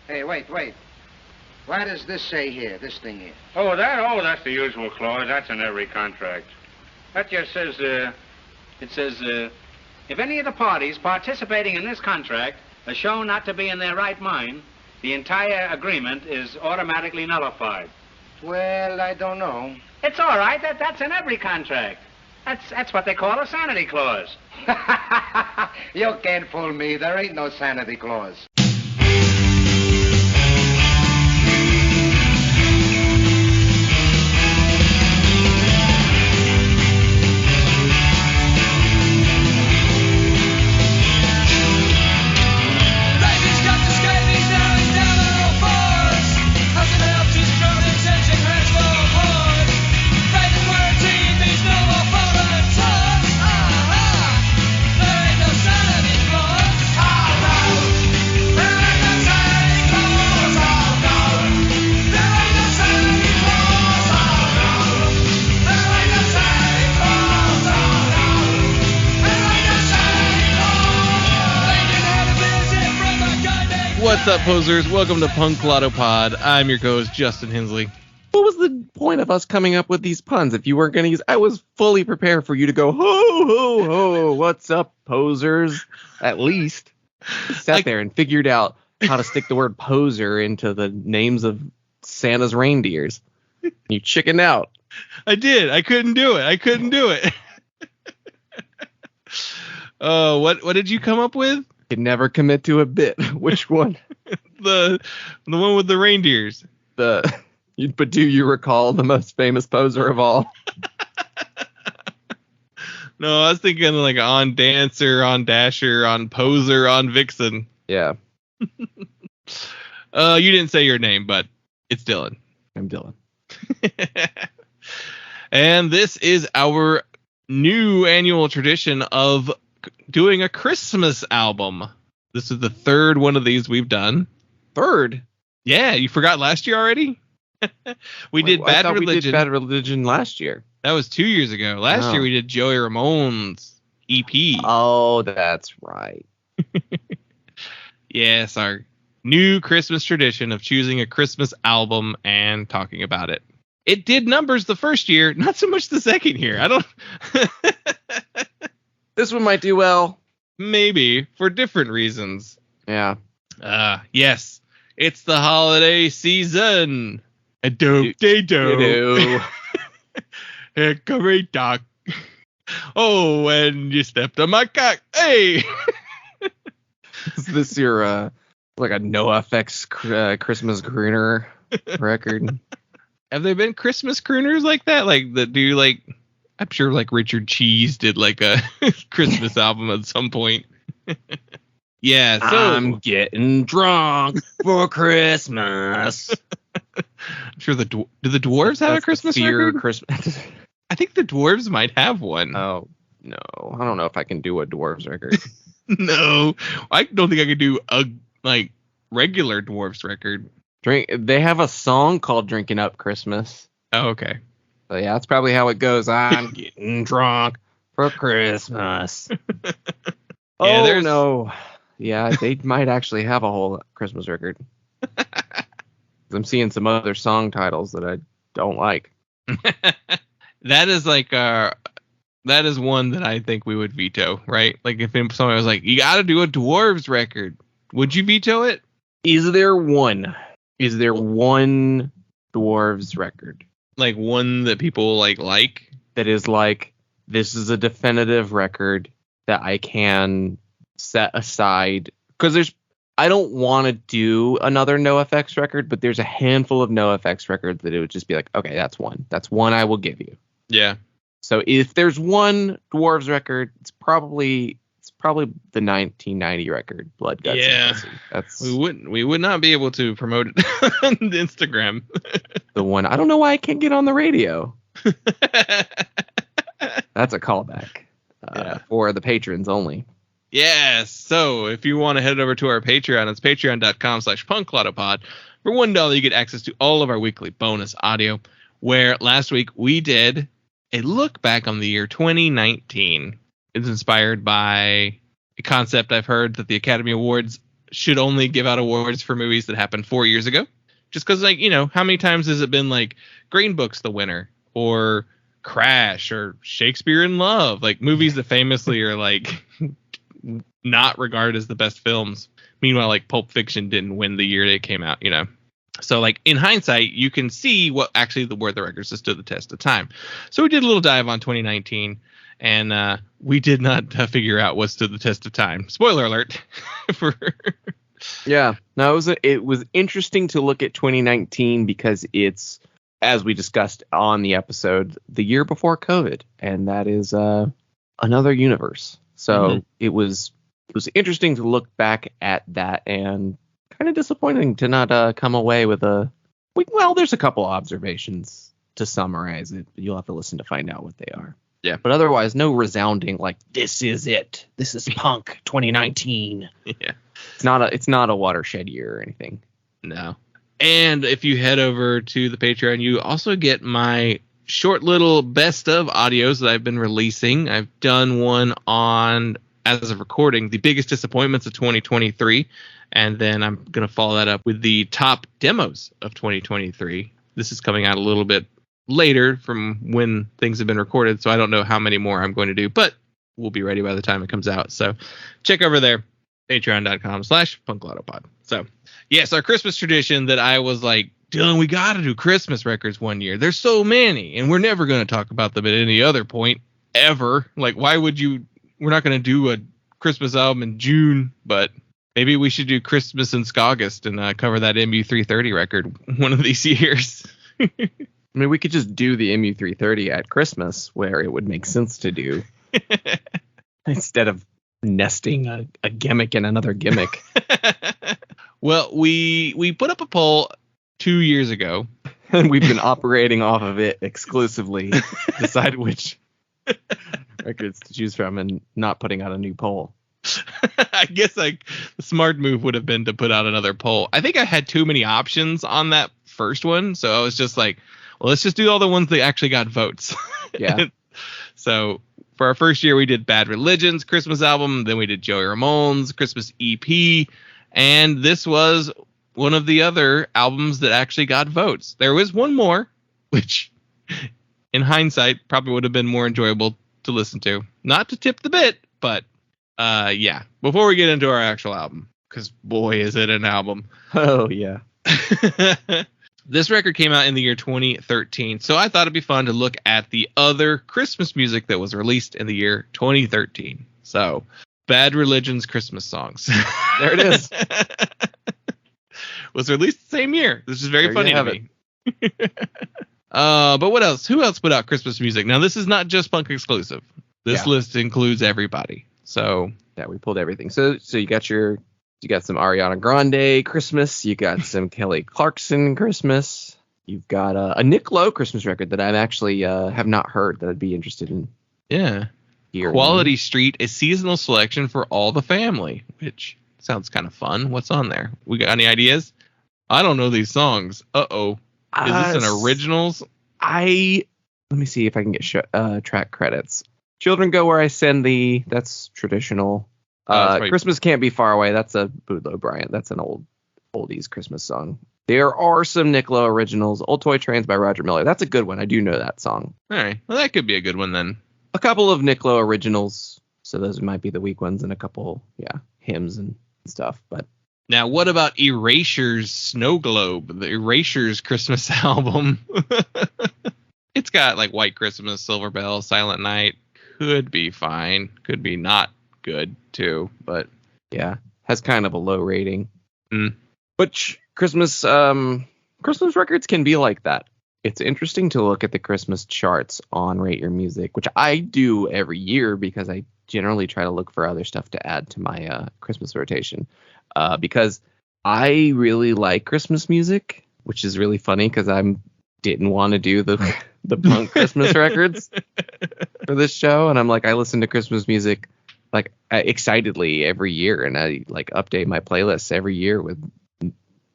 Hey, wait. What does this say here, this thing here? Oh, that's the usual clause. That's in every contract. That just says, if any of the parties participating in this contract are shown not to be in their right mind, the entire agreement is automatically nullified. Well, I don't know. It's all right. That's in every contract. That's what they call a sanity clause. You can't fool me. There ain't no sanity clause. What's up, posers? Welcome to Punk Lotto Pod. I'm your co-host, Justin Hensley. What was the point of us coming up with these puns if you weren't going to use... I was fully prepared for you to go, ho, ho, ho, what's up, posers? At least. Sat there and figured out how to stick the word poser into the names of Santa's reindeers. You chickened out. I did. I couldn't do it. What did you come up with? Could never commit to a bit. Which one? The one with the reindeers. But do you recall the most famous poser of all? No, I was thinking like on Dancer, on Dasher, on Poser, on Vixen. Yeah. You didn't say your name, but it's Dylan. I'm Dylan. And this is our new annual tradition of doing a Christmas album. This is the third one of these we've done. Third? Yeah, you forgot last year already? We did Bad Religion. We did Bad Religion last year. That was 2 years ago. Last year we did Joey Ramone's EP. Oh, that's right. Yes, our new Christmas tradition of choosing a Christmas album and talking about it. It did numbers the first year, not so much the second year. I don't... This one might do well. Maybe, for different reasons. Yeah. Yes, it's the holiday season. A dope day do. Hickory dock. Oh, when you stepped on my cock. Hey! Is this your, like a NoFX Christmas crooner record? Have there been Christmas crooners like that? Like, that do like... I'm sure like Richard Cheese did like a Christmas album at some point. Yeah, so I'm getting drunk for Christmas. I'm sure do the dwarves have a Christmas record? Christmas. I think the dwarves might have one. Oh no, I don't know if I can do a dwarves record. No, I don't think I could do a like regular dwarves record. They have a song called "Drinking Up Christmas." Oh, okay. So yeah, that's probably how it goes. I'm getting drunk for Christmas. Yeah, no. Yeah, they might actually have a whole Christmas record. I'm seeing some other song titles that I don't like. That is like that is one that I think we would veto, right? Like if somebody was like, you got to do a dwarves record, would you veto it? Is there one dwarves record? Like one that people like that is like, this is a definitive record that I can set aside, because I don't want to do another NoFX record, but there's a handful of NoFX records that it would just be like, okay, that's one I will give you. Yeah. So if there's one dwarves record, it's probably the 1990 record, Blood, Guts, yeah. and Pussy. That's we would not be able to promote it on Instagram. The one. I don't know why I can't get on the radio. That's a callback for the patrons only. Yes. So if you want to head over to our Patreon, it's patreon.com/punklautopod. For $1, you get access to all of our weekly bonus audio, where last week we did a look back on the year 2019. It's inspired by a concept I've heard that the Academy Awards should only give out awards for movies that happened 4 years ago. Just because, like, how many times has it been like Green Book's the winner, or Crash, or Shakespeare in Love, like movies that famously are like not regarded as the best films. Meanwhile, like Pulp Fiction didn't win the year they came out, So, like, in hindsight, you can see what actually were the records that stood the test of time. So we did a little dive on 2019, and we did not figure out what stood the test of time. Spoiler alert. Yeah. No, it was interesting to look at 2019 because it's, as we discussed on the episode, the year before COVID, and that is another universe. So it was interesting to look back at that, and kind of disappointing to not come away with there's a couple observations to summarize it. You'll have to listen to find out what they are. Yeah. But otherwise, no resounding, like, this is it. This is punk 2019. Yeah. It's not a watershed year or anything. No. And if you head over to the Patreon, you also get my short little best of audios that I've been releasing. I've done one on, as of recording, the biggest disappointments of 2023. And then I'm going to follow that up with the top demos of 2023. This is coming out a little bit later from when things have been recorded, so I don't know how many more I'm going to do, but we'll be ready by the time it comes out. So check over there, patreon.com/punklautopod. So yes, our Christmas tradition that I was like, Dylan, we got to do Christmas records one year. There's so many, and we're never going to talk about them at any other point ever. Like, why would you? We're not going to do a Christmas album in June, but maybe we should do Christmas in August and cover that MU330 record one of these years. I mean, we could just do the MU330 at Christmas, where it would make sense to do, instead of nesting a gimmick in another gimmick. Well, we put up a poll 2 years ago, and we've been operating off of it exclusively to decide which records to choose from, and not putting out a new poll. I guess the smart move would have been to put out another poll. I think I had too many options on that first one, so I was just like, well, let's just do all the ones that actually got votes. Yeah. So for our first year, we did Bad Religion's Christmas album. Then we did Joey Ramone's Christmas EP. And this was one of the other albums that actually got votes. There was one more, which in hindsight probably would have been more enjoyable to listen to. Not to tip the bit, but yeah. Before we get into our actual album, because boy, is it an album. Oh, yeah. This record came out in the year 2013, so I thought it'd be fun to look at the other Christmas music that was released in the year 2013. So, Bad Religion's Christmas songs. There it is. Was released the same year. This is very funny to me. But what else? Who else put out Christmas music? Now, this is not just punk exclusive. This list includes everybody. So, yeah, we pulled everything. So you got some Ariana Grande Christmas. You got some Kelly Clarkson Christmas. You've got a Nick Lowe Christmas record that I actually have not heard that I'd be interested in. Yeah. Quality Street, a seasonal selection for all the family, which sounds kind of fun. What's on there? We got any ideas? I don't know these songs. Uh-oh. Is this an originals? Let me see if I can get track credits. Children Go Where I Send Thee. That's traditional. Christmas Can't Be Far Away. That's a Boudleaux Bryant. That's an oldies Christmas song. There are some Nick Lowe originals. Old Toy Trains by Roger Miller. That's a good one. I do know that song. All right. Well, that could be a good one then. A couple of Nick Lowe originals. So those might be the weak ones, and a couple, hymns and stuff. But now, what about Erasure's Snow Globe, the Erasure's Christmas album? It's got like White Christmas, Silver Bell, Silent Night. Could be fine. Could be not good too, but yeah, has kind of a low rating. Which Christmas records can be like that. It's interesting to look at the Christmas charts on Rate Your Music, which I do every year because I generally try to look for other stuff to add to my Christmas rotation, because I really like Christmas music, which is really funny because I didn't want to do the punk Christmas records for this show, and I'm like, I listen to Christmas music like excitedly every year, and I like update my playlists every year with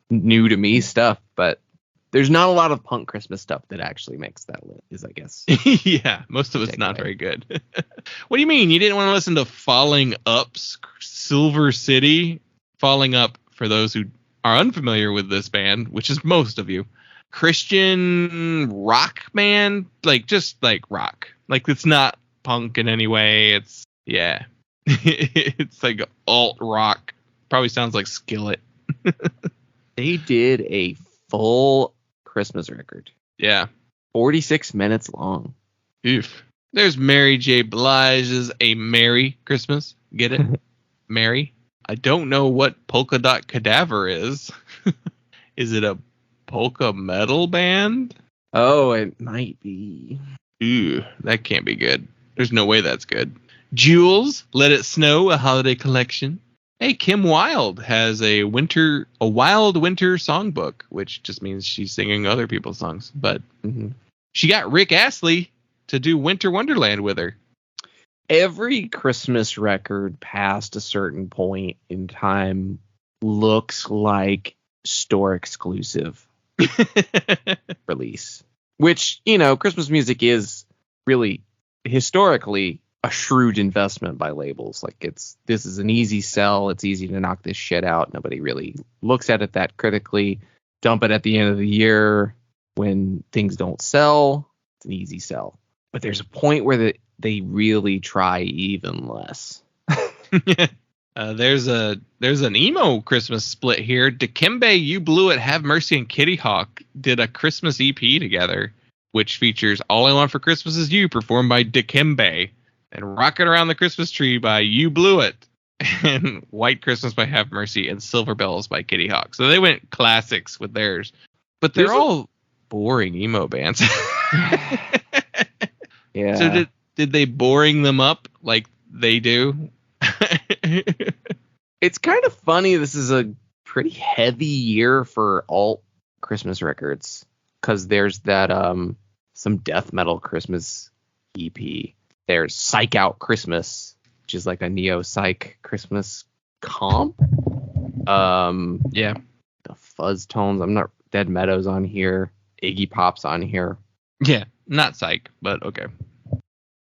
new to me stuff, but there's not a lot of punk Christmas stuff that actually makes that list, I guess. Yeah, most of it's not very good. What do you mean? You didn't want to listen to Falling Up's Silver City? Following up, for those who are unfamiliar with this band, which is most of you, Christian rock band, like just like rock. Like it's not punk in any way. It's it's like alt rock. Probably sounds like Skillet. They did a full Christmas record. Yeah. 46 minutes long. Oof. There's Mary J. Blige's A Merry Christmas. Get it? Mary. I don't know what Polka Dot Cadaver is. Is it a polka metal band? Oh, it might be. Ooh, that can't be good. There's no way that's good. Jules, Let It Snow, a holiday collection. Hey, Kim Wilde has a wild winter songbook, which just means she's singing other people's songs. But she got Rick Astley to do Winter Wonderland with her. Every Christmas record past a certain point in time looks like store exclusive release, which, Christmas music is really historically a shrewd investment by labels. Like this is an easy sell. It's easy to knock this shit out. Nobody really looks at it that critically. Dump it at the end of the year when things don't sell. It's an easy sell. But there's a point where they really try even less. There's an emo Christmas split here. Dikembe, You Blew It, Have Mercy, and Kitty Hawk did a Christmas EP together, which features All I Want for Christmas Is You, performed by Dikembe, and Rockin' Around the Christmas Tree by You Blew It, and White Christmas by Have Mercy, and Silver Bells by Kitty Hawk. So they went classics with theirs. But they're all boring emo bands. Yeah. So did they boring them up like they do? It's kind of funny. This is a pretty heavy year for alt Christmas records, because there's that some death metal Christmas EP. There's Psych Out Christmas, which is like a neo psych Christmas comp. Yeah. The Fuzz Tones. I'm not Dead Meadows on here. Iggy Pop's on here. Yeah, not psych, but okay.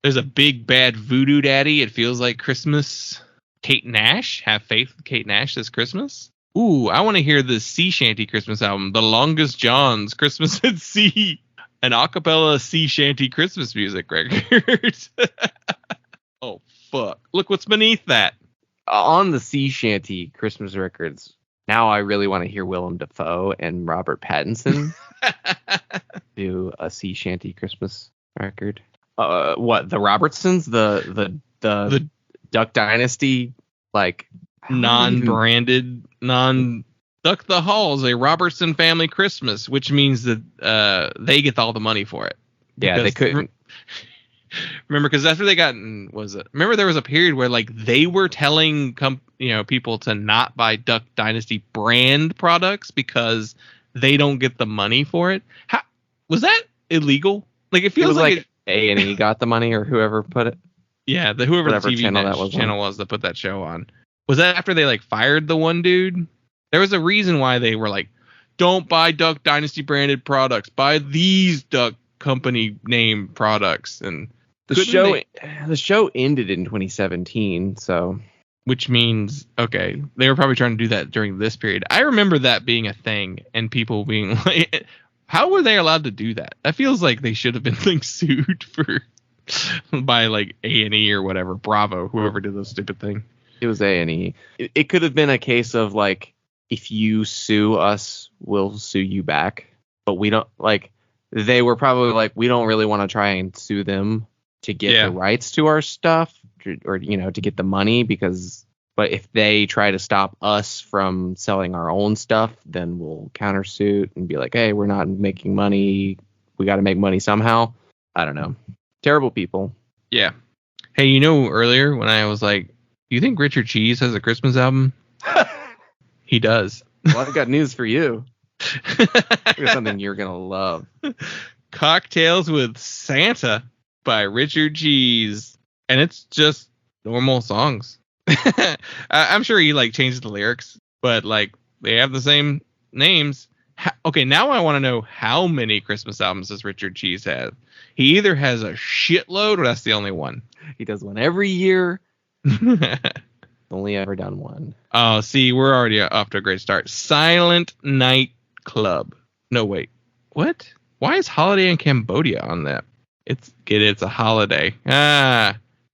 There's a Big Bad Voodoo Daddy, It Feels Like Christmas. Kate Nash, Have Faith with Kate Nash this Christmas. Ooh, I want to hear the Sea Shanty Christmas album, The Longest John's Christmas at Sea, an acapella sea shanty Christmas music record. Oh, fuck. Look what's beneath that. On the sea shanty Christmas records, now I really want to hear Willem Dafoe and Robert Pattinson do a sea shanty Christmas record. What, the Robertsons, the Duck Dynasty, like non-branded, Duck the Halls, a Robertson family Christmas, which means that they get all the money for it. Yeah, they couldn't. Remember, because after they got, remember there was a period where like they were telling people to not buy Duck Dynasty brand products because they don't get the money for it. How was that illegal? Like it feels like A&E got the money, or whoever put it. Yeah, whoever the TV channel was that put that show on. Was that after they like fired the one dude? There was a reason why they were like, don't buy Duck Dynasty branded products. Buy these Duck Company name products. And the show ended in 2017, so. Which means, okay, they were probably trying to do that during this period. I remember that being a thing and people being like, how were they allowed to do that? That feels like they should have been like sued by like A&E or whatever, Bravo, whoever did this stupid thing. It was A&E. It could have been a case of like, if you sue us, we'll sue you back. But we don't, like, they were probably like, we don't really want to try and sue them to get the rights to our stuff, or to get the money, but if they try to stop us from selling our own stuff, then we'll countersuit and be like, hey, we're not making money. We got to make money somehow. I don't know. Terrible people. Yeah. Hey, earlier when I was like, do you think Richard Cheese has a Christmas album? He does. Well, I've got news for you. Here's something you're going to love. Cocktails with Santa by Richard Cheese. And it's just normal songs. I'm sure he like changed the lyrics, but like they have the same names. Okay, now I want to know how many Christmas albums does Richard Cheese have? He either has a shitload or that's the only one. He does one every year. Only ever done one. Oh, see, we're already off to a great start. Silent Night Club. No, wait. What? Why is Holiday in Cambodia on that? It's a holiday.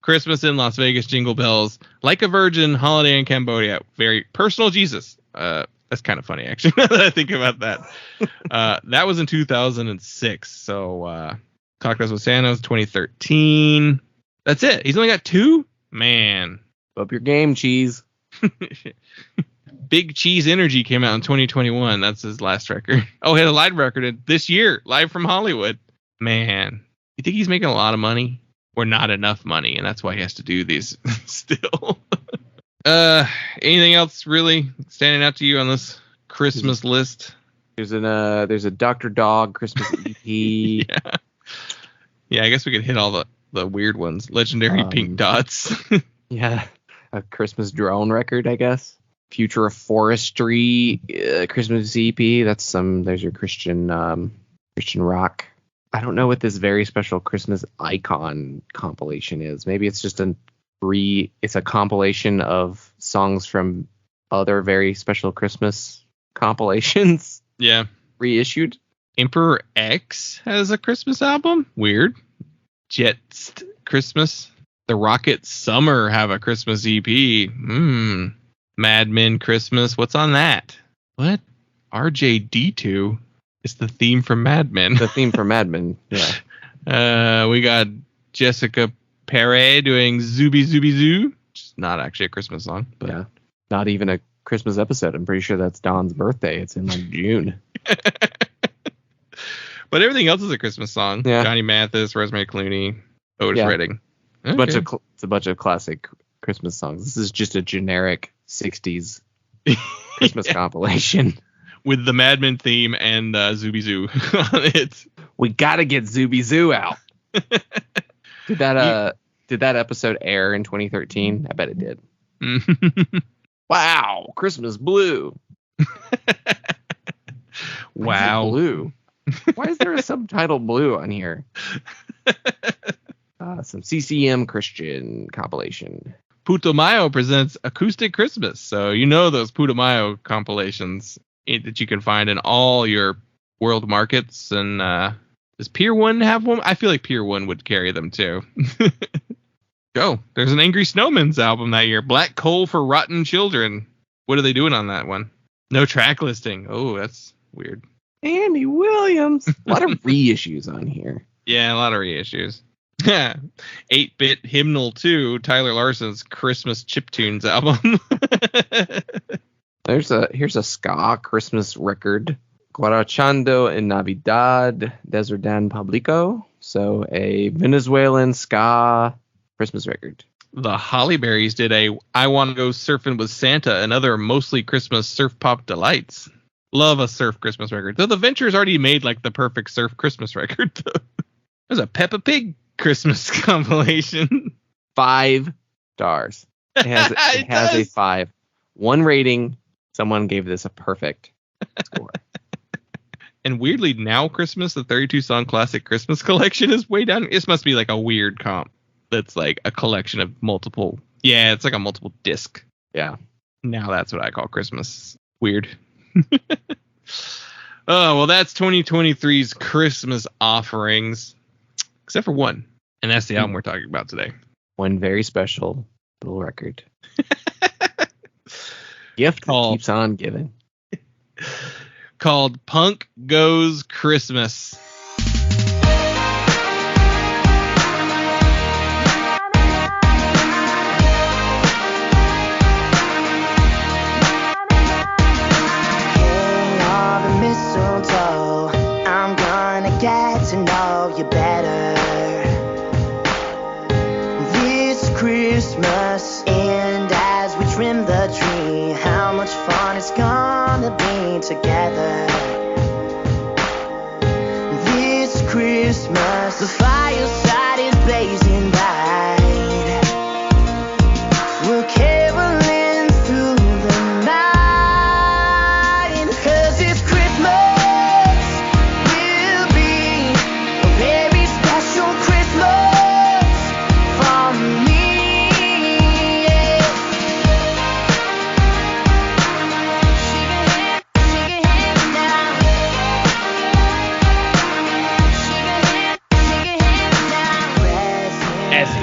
Christmas in Las Vegas, Jingle Bells, Like a Virgin, Holiday in Cambodia. Very personal Jesus. That's kind of funny, actually, now that I think about that. That was in 2006. So, Talk to Us with Santa was 2013. That's it. He's only got 2? Man. Up your game, Cheese. Big Cheese Energy came out in 2021. That's his last record. Oh, he had a live record this year, live from Hollywood. Man, you think he's making a lot of money or not enough money, and that's why he has to do these still? Anything else really standing out to you on this Christmas list? There's a Dr. Dog Christmas EP. Yeah, I guess we could hit all the weird ones. Legendary Pink Dots. Yeah, a Christmas drone record, I guess. Future of Forestry Christmas EP. There's your Christian rock. I don't know what this very special Christmas icon compilation is. Maybe it's just it's a compilation of songs from other very special Christmas compilations. Yeah. Reissued. Emperor X has a Christmas album. Weird. Jets Christmas. The Rocket Summer have a Christmas EP. Mad Men Christmas. What's on that? What? RJD2 is the theme for Mad Men. The theme for Mad Men, yeah. We got Jessica Perry doing Zooby Zooby Zoo. Which is not actually a Christmas song, but yeah. Not even a Christmas episode. I'm pretty sure that's Don's birthday. It's in like June. But everything else is a Christmas song. Yeah. Johnny Mathis, Rosemary Clooney, Otis Redding. Okay. It's a bunch of classic Christmas songs. This is just a generic 60s Christmas compilation. With the Mad Men theme and Zooby Zoo on it. We gotta get Zooby Zoo out. Did that episode air in 2013? I bet it did. Wow, Christmas blue. Wow. Blue. Why is there a subtitle blue on here? Some CCM Christian compilation. Putumayo presents Acoustic Christmas. So you know those Putumayo compilations that you can find in all your world markets. And does Pier 1 have one? I feel like Pier 1 would carry them too. Go. There's an Angry Snowman's album that year. Black Coal for Rotten Children. What are they doing on that one? No track listing. Oh, that's weird. Andy Williams. A lot of reissues on here. Yeah, a lot of reissues. 8-bit Hymnal 2, Tyler Larson's Christmas Chiptunes album. Here's a ska Christmas record. Guarachando en Navidad, Desorden Publico. So a Venezuelan ska Christmas record. The Hollyberries did a I Want to Go Surfing with Santa and Other Mostly Christmas Surf Pop Delights. Love a surf Christmas record. Though the Ventures already made like the perfect surf Christmas record. There's a Peppa Pig Christmas compilation. 5 stars. It has a 5. 1 rating. Someone gave this a perfect score. And weirdly, Now Christmas, the 32-song classic Christmas collection is way down. This must be like a weird comp. That's like a collection of multiple. Yeah, it's like a multiple disc. Yeah. Now that's what I call Christmas. Weird. Oh, well, that's 2023's Christmas offerings. Except for one. And that's the album we're talking about today. One very special little record. Gift that keeps on giving. Called Punk Goes Christmas. To know you better this Christmas, and as we trim the tree, how much fun it's gonna be together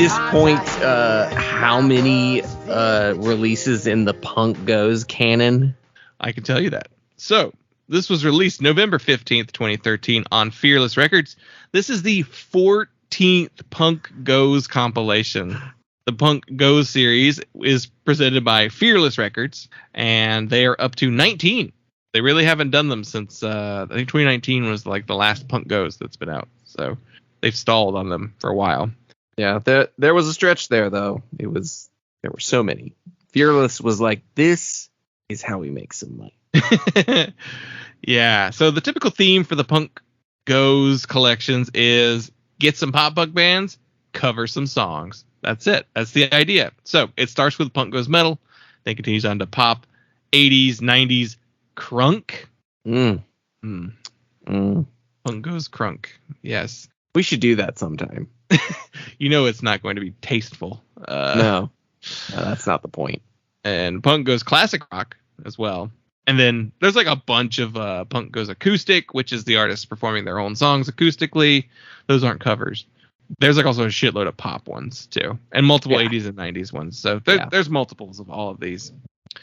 this point, how many releases in the Punk Goes canon? I can tell you that. So, this was released November 15th, 2013 on Fearless Records. This is the 14th Punk Goes compilation. The Punk Goes series is presented by Fearless Records, and they are up to 19. They really haven't done them since, I think 2019 was like the last Punk Goes that's been out. So, they've stalled on them for a while. Yeah, there was a stretch there, though. There were so many. Fearless was like, this is how we make some money. Yeah, so the typical theme for the Punk Goes collections is get some pop punk bands, cover some songs. That's it. That's the idea. So it starts with Punk Goes Metal, then continues on to pop, 80s, 90s, crunk. Punk Goes crunk. Yes. We should do that sometime. You know it's not going to be tasteful. No, that's not the point. And Punk Goes classic rock as well. And then there's like a bunch of Punk Goes acoustic, which is the artists performing their own songs acoustically. Those aren't covers. There's like also a shitload of pop ones too, and multiple 80s and 90s ones. So there's multiples of all of these.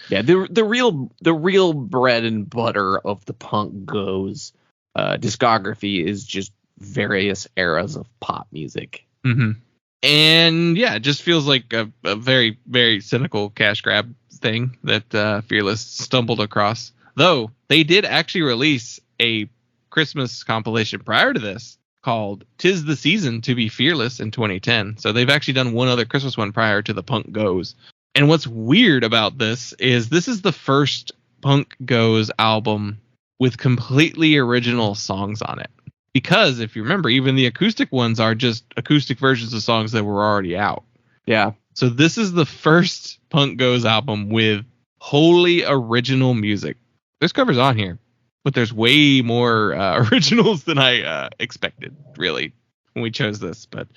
Yeah, the real bread and butter of the Punk Goes discography is just various eras of pop music. Mm-hmm. And yeah, it just feels like a very, very cynical cash grab thing that Fearless stumbled across. Though they did actually release a Christmas compilation prior to this called "'Tis the Season to Be Fearless" in 2010. So they've actually done one other Christmas one prior to the Punk Goes. And what's weird about this is the first Punk Goes album with completely original songs on it. Because if you remember, even the acoustic ones are just acoustic versions of songs that were already out. Yeah. So this is the first Punk Goes album with wholly original music. There's covers on here, but there's way more originals than I expected, really, when we chose this. But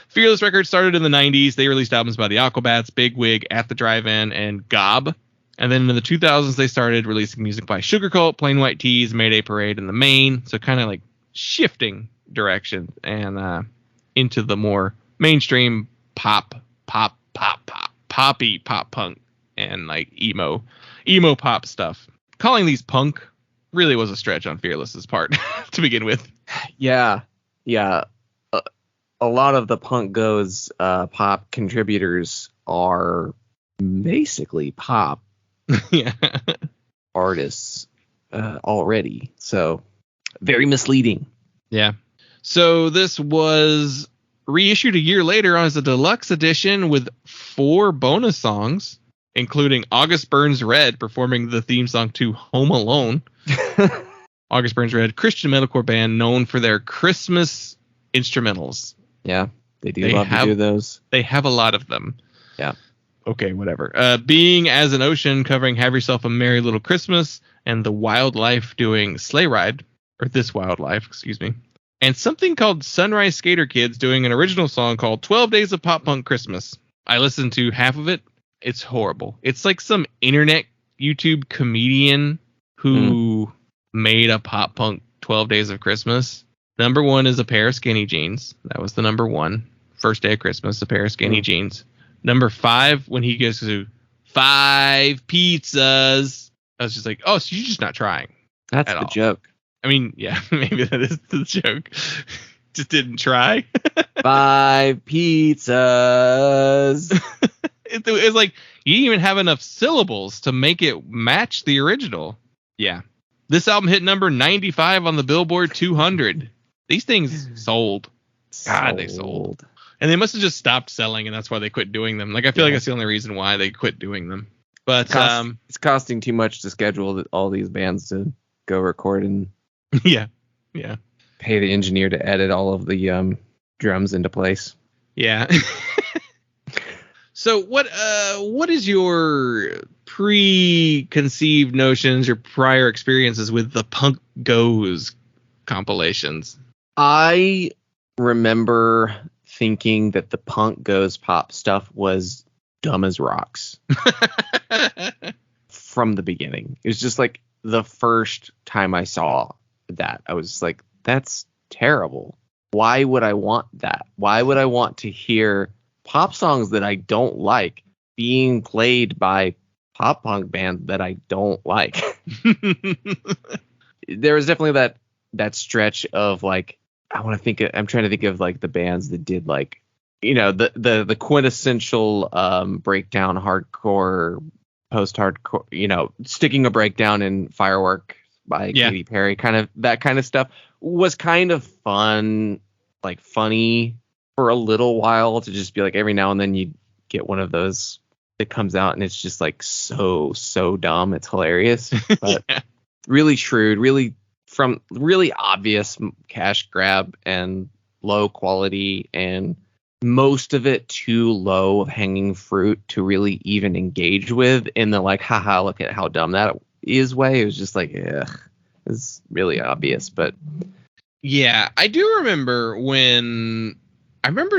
Fearless Records started in the 90s. They released albums by the Aquabats, Big Wig, At the Drive-In, and Gob. And then in the 2000s, they started releasing music by Sugar Cult, Plain White T's, Mayday Parade, and The Main. So kind of like shifting direction and into the more mainstream poppy pop punk and like emo pop stuff. Calling these punk really was a stretch on Fearless's part to begin with. Yeah. A lot of the Punk Goes pop contributors are basically pop artists already. So very misleading. Yeah. So this was reissued a year later as a deluxe edition with 4 bonus songs, including August Burns Red performing the theme song to Home Alone. August Burns Red, Christian metalcore band known for their Christmas instrumentals. Yeah, they love to do those. They have a lot of them. Yeah. Okay, whatever. Being as an Ocean covering Have Yourself a Merry Little Christmas, and The Wildlife doing Sleigh Ride, or This Wildlife, excuse me. And something called Sunrise Skater Kids doing an original song called 12 Days of Pop Punk Christmas. I listened to half of it. It's horrible. It's like some internet YouTube comedian who made a pop punk 12 Days of Christmas. Number 1 is a pair of skinny jeans. That was the number 1. First day of Christmas, a pair of skinny jeans. Number 5, when he goes to 5 pizzas. I was just like, oh, so you're just not trying. That's the joke. I mean, yeah, maybe that is the joke. Just didn't try. 5 pizzas. It's like you didn't even have enough syllables to make it match the original. Yeah. This album hit number 95 on the Billboard 200. These things sold. God, they sold. And they must have just stopped selling, and that's why they quit doing them. Like, I feel like that's the only reason why they quit doing them. But it's costing too much to schedule all these bands to go record and yeah. pay the engineer to edit all of the drums into place. Yeah. So what is your preconceived notions, your prior experiences with the Punk Goes compilations? I remember thinking that the Punk Goes pop stuff was dumb as rocks from the beginning. It was just like the first time I saw that, I was like, that's terrible. Why would I want that? Why would I want to hear pop songs that I don't like being played by pop punk bands that I don't like. There was definitely that stretch of like, I'm trying to think of like the bands that did like, you know, the quintessential breakdown hardcore, post-hardcore, you know, sticking a breakdown in Firework by Katy Perry, kind of that kind of stuff was kind of fun, like funny for a little while, to just be like every now and then you get one of those that comes out and it's just like so dumb, it's hilarious, but really shrewd, really obvious cash grab and low quality, and most of it too low of hanging fruit to really even engage with in the like, haha, look at how dumb that is way. It was just like, ugh, it's really obvious. But yeah, I do remember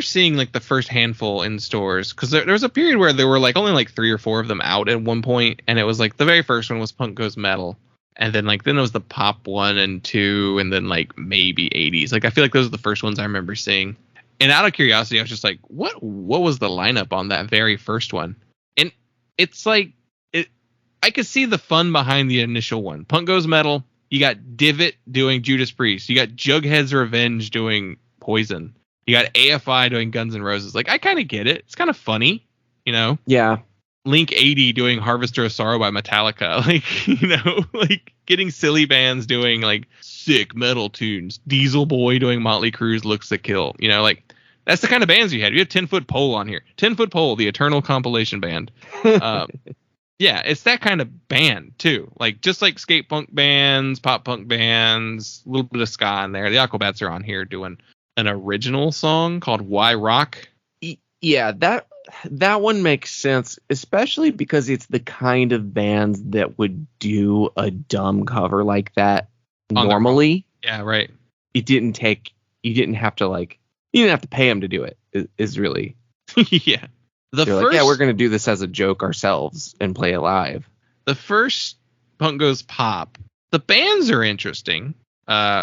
seeing like the first handful in stores, because there was a period where there were like only like 3 or 4 of them out at one point, and it was like the very first one was Punk Goes Metal, and then it was the Pop 1 and 2, and then like maybe 80s. Like I feel like those are the first ones I remember seeing. And out of curiosity, I was just like, what was the lineup on that very first one? And it's like, I could see the fun behind the initial one. Punk Goes Metal, you got Divot doing Judas Priest, you got Jughead's Revenge doing Poison, you got AFI doing Guns N' Roses. Like, I kind of get it. It's kind of funny, you know? Yeah. Link 80 doing Harvester of Sorrow by Metallica. Like, you know, like getting silly bands doing like sick metal tunes. Diesel Boy doing Motley Crue's Looks That Kill. You know, like that's the kind of bands you had. You had 10 Foot Pole on here. 10 Foot Pole, the Eternal compilation band. Yeah, it's that kind of band too. Like just like skate punk bands, pop punk bands, a little bit of ska in there. The Aquabats are on here doing an original song called Why Rock. Yeah, that one makes sense, especially because it's the kind of bands that would do a dumb cover like that normally. Yeah, right. You didn't have to pay them to do it. Is really yeah. We're gonna do this as a joke ourselves and play it live. The first Punk Goes Pop, the bands are interesting.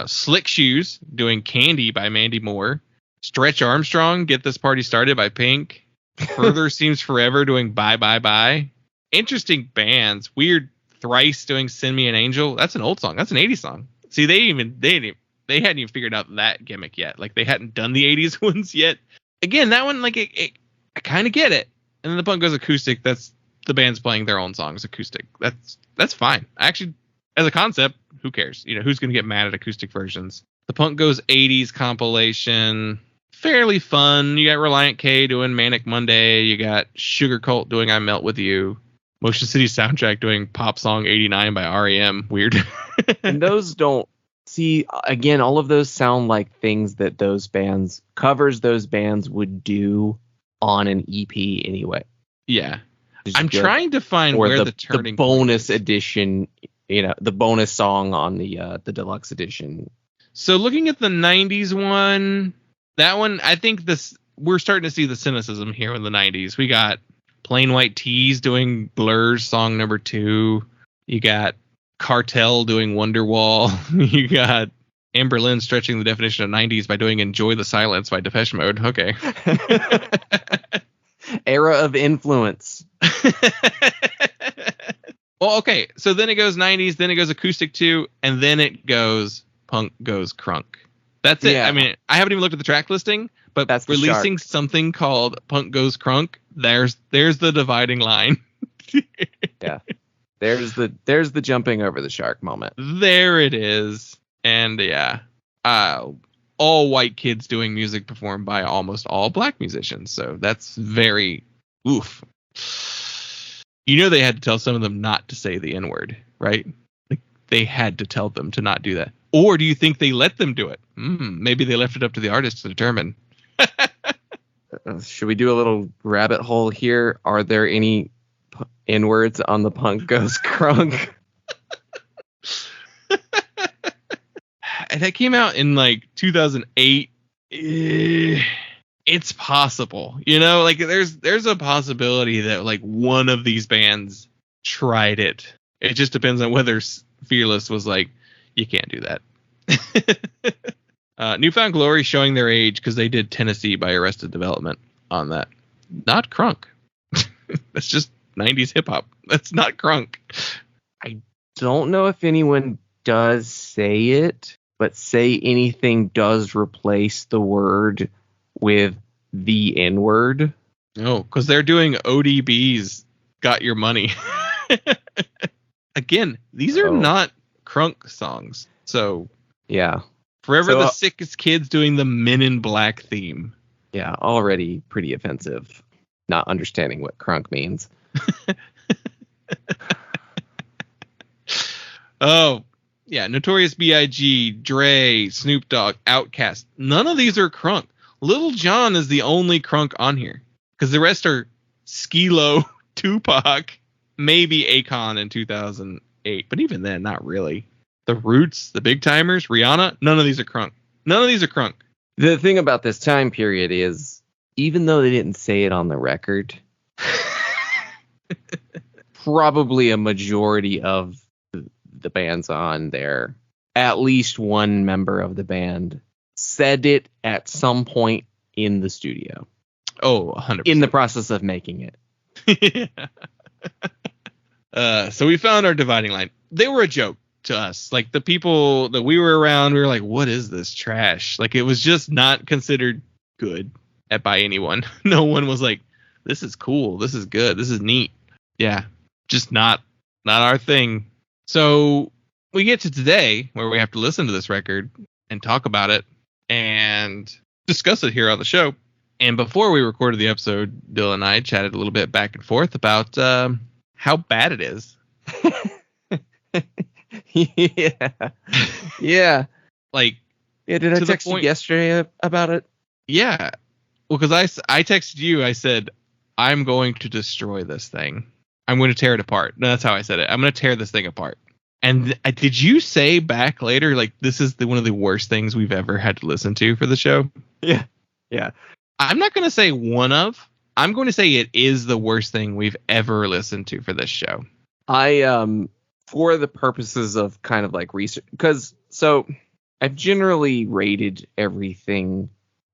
Slick Shoes doing Candy by Mandy Moore. Stretch Armstrong, Get This Party Started by Pink. Further Seems Forever doing Bye Bye Bye. Interesting bands. Weird Thrice doing Send Me an Angel. That's an old song. That's an 80s song. See, they hadn't even figured out that gimmick yet. Like they hadn't done the 80s ones yet. Again, that one, like I kind of get it. And then the Punk Goes Acoustic. That's the band's playing their own songs acoustic. That's fine. Actually, as a concept, who cares? You know, who's gonna get mad at acoustic versions? The Punk Goes 80s compilation. Fairly fun. You got Reliant K doing Manic Monday. You got Sugar Cult doing I Melt With You. Motion City Soundtrack doing Pop Song 89 by R.E.M. Weird. And those don't see, again, all of those sound like things that those bands would do on an EP anyway. Yeah. I'm trying to find where the turning bonus edition, you know, the bonus song on the deluxe edition. So looking at the 90s one, that one, I think we're starting to see the cynicism here in the 90s. We got Plain White Tees doing Blur's song number 2. You got Cartel doing Wonderwall. You got Amber Lynn stretching the definition of 90s by doing Enjoy the Silence by Depeche Mode. Okay. Era of influence. Well, okay. So then it goes 90s, then it goes acoustic 2, and then it goes Punk Goes Crunk. That's it. Yeah. I mean, I haven't even looked at the track listing, but that's releasing something called Punk Goes Crunk. There's the dividing line. Yeah. There's the jumping over the shark moment. There it is. And yeah. All white kids doing music performed by almost all black musicians. So that's very oof. You know they had to tell some of them not to say the N-word, right? Like they had to tell them to not do that. Or do you think they let them do it? Maybe they left it up to the artist to determine. Should we do a little rabbit hole here? Are there any N-words on the Punk Goes Crunk? And that came out in like 2008. It's possible, you know, like there's a possibility that like one of these bands tried it. It just depends on whether Fearless was like, you can't do that. Newfound Glory showing their age because they did Tennessee by Arrested Development on that. not crunk. That's just 90s hip hop. That's not crunk. Don't know if anyone does say it, but Say Anything does replace the word with the N-word. No, because they're doing ODB's Got Your Money. Again, these are not crunk songs. So yeah. Forever the Sickest Kids doing the Men in Black theme. Yeah, already pretty offensive. Not understanding what crunk means. Oh, yeah. Notorious B.I.G., Dre, Snoop Dogg, Outkast. None of these are crunk. Lil Jon is the only crunk on here. Because the rest are Skee-Lo, Tupac, maybe Akon in 2008. But even then, not really. The Roots, the Big Timers, Rihanna, none of these are crunk. None of these are crunk. The thing about this time period is, even though they didn't say it on the record, probably a majority of the bands on there, at least one member of the band said it at some point in the studio. Oh, 100%. In the process of making it. So we found our dividing line. They were a joke to us. Like, the people that we were around, we were like, what is this trash? Like, it was just not considered good by anyone. No one was like, this is cool. This is good. This is neat. Yeah. Just not our thing. So we get to today where we have to listen to this record and talk about it and discuss it here on the show. And before we recorded the episode, Dylan and I chatted a little bit back and forth about how bad it is. Yeah. Like, yeah, did I text you yesterday about it? Yeah. Well, because I texted you, I said, I'm going to destroy this thing. I'm going to tear it apart. No, that's how I said it. I'm going to tear this thing apart. And did you say back later, like, this is one of the worst things we've ever had to listen to for the show? Yeah. Yeah. I'm not going to say I'm going to say it is the worst thing we've ever listened to for this show. For the purposes of kind of like research, so I've generally rated everything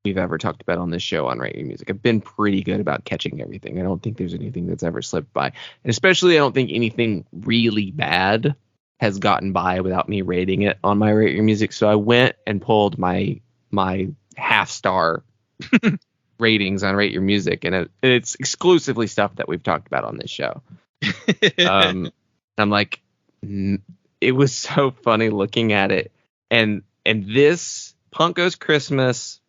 we've ever talked about on this show on Rate Your Music. I've been pretty good about catching everything. I don't think there's anything that's ever slipped by. And especially I don't think anything really bad has gotten by without me rating it on my Rate Your Music. So I went and pulled my half-star ratings on Rate Your Music, and it's exclusively stuff that we've talked about on this show. I'm like, it was so funny looking at it. And this Punk Goes Christmas,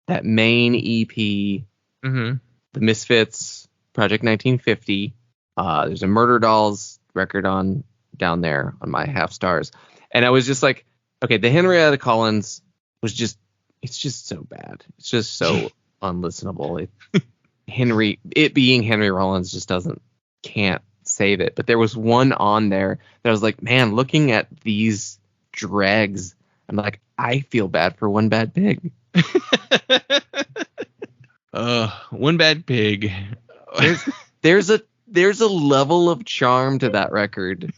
that main EP, the Misfits, Project 1950. There's a Murder Dolls record on down there on my half stars. And I was just like, okay, the Henrietta Collins it's just so bad. It's just so unlistenable. It being Henry Rollins just can't save it. But there was one on there that I was like, man, looking at these dregs, I'm like, I feel bad for One Bad Pig. One Bad Pig. There's a level of charm to that record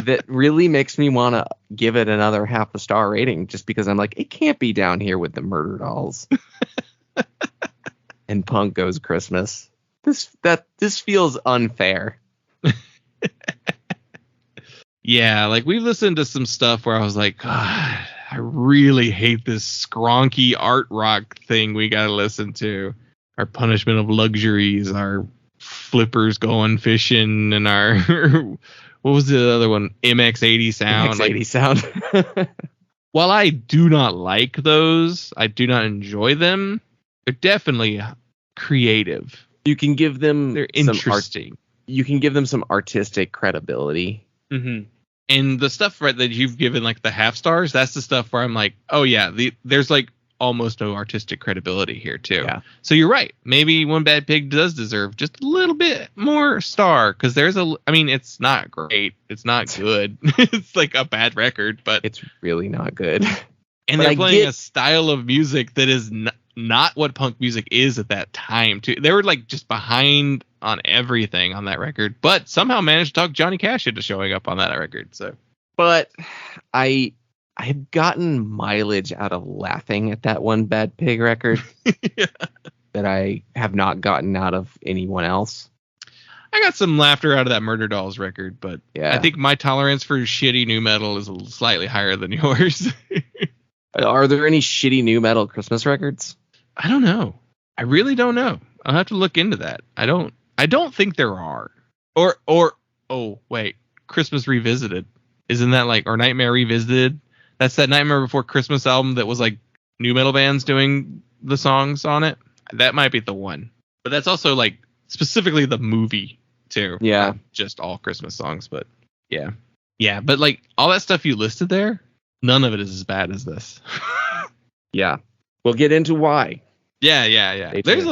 that really makes me want to give it another half a star rating, just because I'm like, it can't be down here with the Murder Dolls and Punk Goes Christmas. This feels unfair. Yeah, like, we've listened to some stuff where I was like, God, I really hate this scronky art rock thing we got to listen to. Our Punishment of Luxuries, our Flippers Going Fishing, and our, what was the other one? MX80 Sound. MX80 Sound. While I do not like those, I do not enjoy them, they're definitely creative. You can give them They're interesting. You can give them some artistic credibility. Mm-hmm. And the stuff that you've given, like, the half stars, that's the stuff where I'm like, oh yeah, there's like almost no artistic credibility here too. Yeah. So you're right. Maybe One Bad Pig does deserve just a little bit more star, because it's not great. It's not good. It's like a bad record, but it's really not good. And they're playing a style of music that is not what punk music is at that time too. They were like just behind on everything on that record, but somehow managed to talk Johnny Cash into showing up on that record. So, but I've gotten mileage out of laughing at that One Bad Pig record. Yeah. that I have not gotten out of anyone else. I got some laughter out of that Murder Dolls record, but Yeah. I think my tolerance for shitty new metal is slightly higher than yours. Are there any shitty new metal Christmas records? I don't know. I really don't know. I'll have to look into that. I don't think there are. Or oh wait, Christmas Revisited. Isn't that like, or Nightmare Revisited? That's that Nightmare Before Christmas album that was like new metal bands doing the songs on it. That might be the one. But that's also like specifically the movie too. Yeah. Not just all Christmas songs, but yeah. Yeah, but like all that stuff you listed there, none of it is as bad as this. Yeah. We'll get into why. Yeah. There's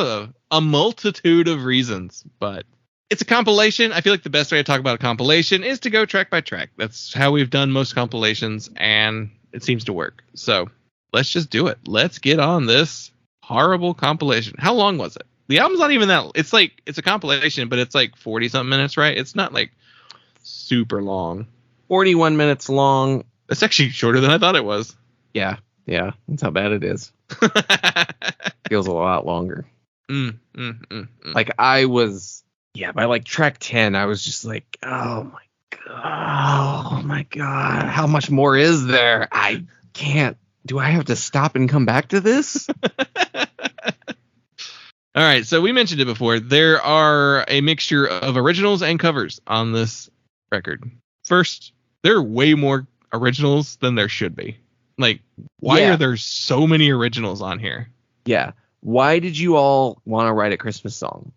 a multitude of reasons, but it's a compilation. I feel like the best way to talk about a compilation is to go track by track. That's how we've done most compilations, and it seems to work. So let's just do it. Let's get on this horrible compilation. How long was it? The album's not even that. It's like, it's a compilation, but it's like 40-something minutes, right? It's not like super long. 41 minutes long. It's actually shorter than I thought it was. Yeah. That's how bad it is. Feels a lot longer. Like I was, by like track 10, I was just like, oh my God, how much more is there? I can't. Do I have to stop and come back to this? All right, so we mentioned it before. There are a mixture of originals and covers on this record. First, there are way more originals than there should be. Like, why are there so many originals on here? Yeah. Why did you all want to write a Christmas song?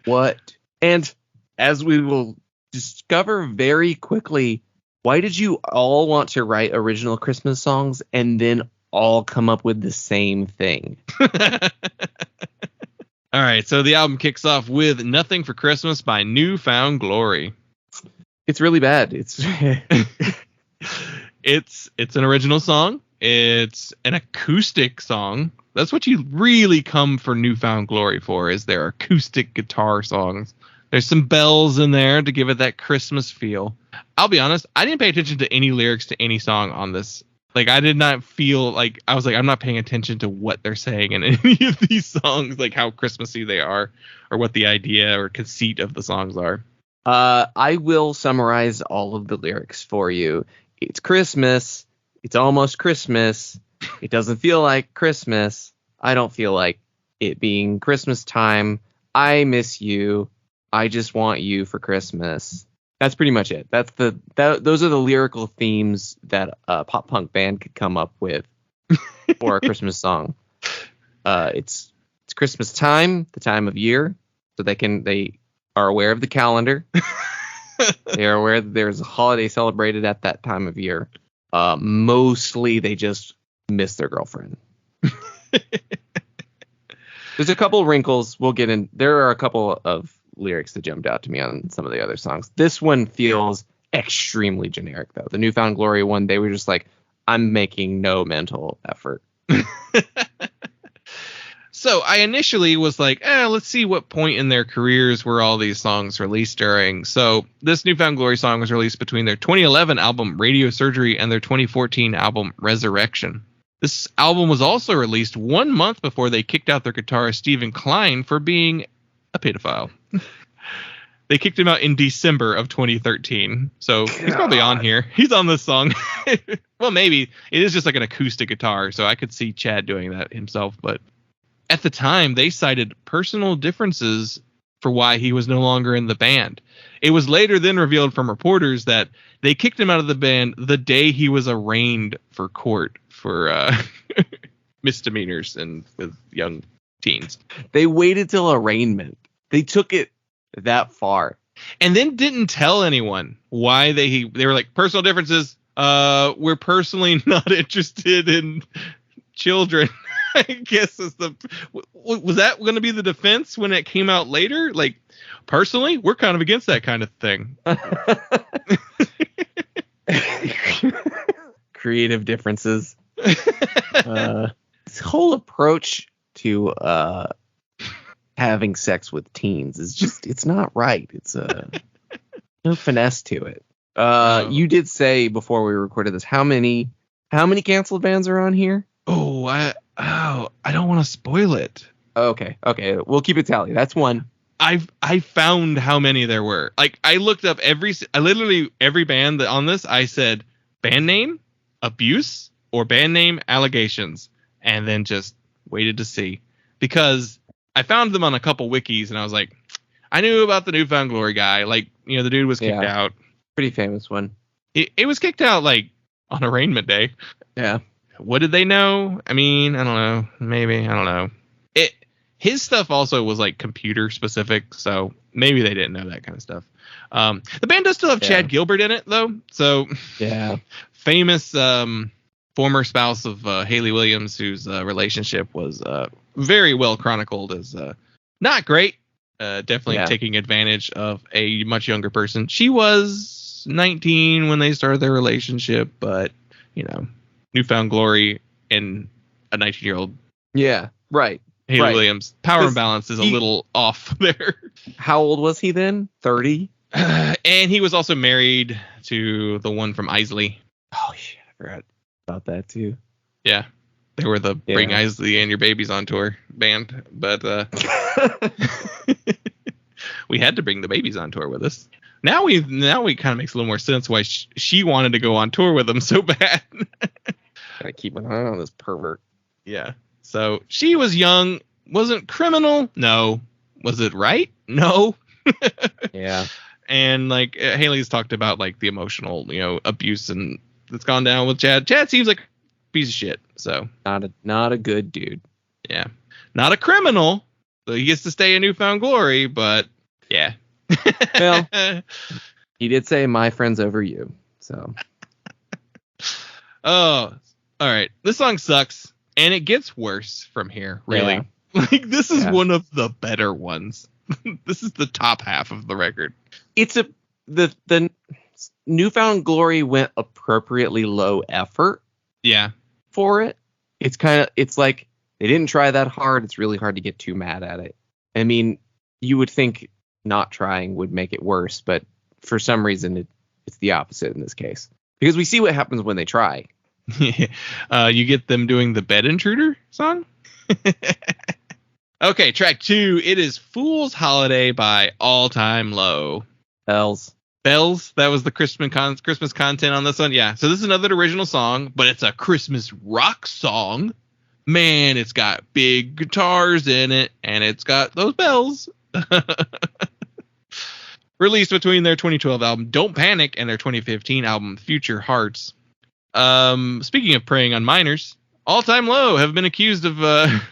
What? And as we will discover very quickly, why did you all want to write original Christmas songs and then all come up with the same thing? All right, so the album kicks off with Nothing for Christmas by New Found Glory. It's really bad. It's an original song. It's an acoustic song. That's what you really come for New Found Glory for, is their acoustic guitar songs. There's some bells in there to give it that Christmas feel. I'll be honest, I didn't pay attention to any lyrics to any song on this. Like, I did not feel like, I was like, I'm not paying attention to what they're saying in any of these songs, like how Christmassy they are, or what the idea or conceit of the songs are. I will summarize all of the lyrics for you. It's Christmas. It's almost Christmas. It doesn't feel like Christmas. I don't feel like it being Christmas time. I miss you. I just want you for Christmas. That's pretty much it. Those are the lyrical themes that a pop punk band could come up with for a Christmas song. It's Christmas time, the time of year, so they are aware of the calendar. They are aware that there's a holiday celebrated at that time of year. Mostly they just miss their girlfriend. There's a couple wrinkles. We'll get in. There are a couple of lyrics that jumped out to me on some of the other songs. This one feels extremely generic, though. The New Found Glory one, they were just like, I'm making no mental effort. So I initially was like, let's see what point in their careers were all these songs released during. So this New Found Glory song was released between their 2011 album Radio Surgery and their 2014 album Resurrection. This album was also released 1 month before they kicked out their guitarist Stephen Klein for being a pedophile. They kicked him out in December of 2013. So he's probably on here. He's on this song. Well, maybe. It is just like an acoustic guitar, so I could see Chad doing that himself. But at the time, they cited personal differences for why he was no longer in the band. It was later then revealed from reporters that they kicked him out of the band the day he was arraigned for court for misdemeanors and with young teens. They waited till arraignment. They took it that far. And then didn't tell anyone why they were like, personal differences. We're personally not interested in children. I guess was that going to be the defense when it came out later? Like, personally, we're kind of against that kind of thing. Creative differences. This whole approach to having sex with teens is just, it's not right. It's no finesse to it. You did say before we recorded this, how many canceled bands are on here? Oh, Oh, I don't want to spoil it. Okay. We'll keep it tally. That's one. I found how many there were. Like, I looked up literally every band that on this. I said band name, abuse, or band name, allegations, and then just waited to see, because I found them on a couple wikis, and I was like, I knew about the Newfound Glory guy. Like, you know, the dude was kicked out. Pretty famous one. It was kicked out like on arraignment day. Yeah. What did they know? I mean, I don't know. Maybe, I don't know. His stuff also was like computer specific, so maybe they didn't know that kind of stuff. The band does still have Chad Gilbert in it, though. So famous former spouse of Haley Williams, whose relationship was very well chronicled as not great. Definitely taking advantage of a much younger person. She was 19 when they started their relationship, but, you know, Newfound Glory and a 19-year-old. Yeah, right. Haley Williams. Power imbalance is a little off there. How old was he then? 30? And he was also married to the one from Isley. Oh, shit. I forgot about that, too. Yeah. They were the Bring Isley and Your Babies on Tour band. But we had to bring the babies on tour with us. Now we kind of makes a little more sense why she wanted to go on tour with them so bad. Gotta keep an eye on this pervert. Yeah. So she was young, wasn't criminal. No. Was it right? No. Yeah. And like Haley's talked about like the emotional, you know, abuse and that's gone down with Chad. Chad seems like a piece of shit. So not a good dude. Yeah. Not a criminal. So he gets to stay in Newfound Glory, but yeah. Well, he did say my friend's over you. So. Oh, all right. This song sucks. And it gets worse from here, really. Yeah. Like, this is one of the better ones. This is the top half of the record. It's the Newfound Glory went appropriately low effort. Yeah. For it. It's like they didn't try that hard. It's really hard to get too mad at it. I mean, you would think not trying would make it worse, but for some reason it's the opposite in this case. Because we see what happens when they try. You get them doing the Bed Intruder song. Okay, track 2. It is Fool's Holiday by All Time Low. Bells. That was the Christmas content on this one. Yeah. So this is another original song, but it's a Christmas rock song. Man, it's got big guitars in it, and it's got those bells. Released between their 2012 album Don't Panic and their 2015 album Future Hearts. Speaking of preying on minors, All Time Low have been accused of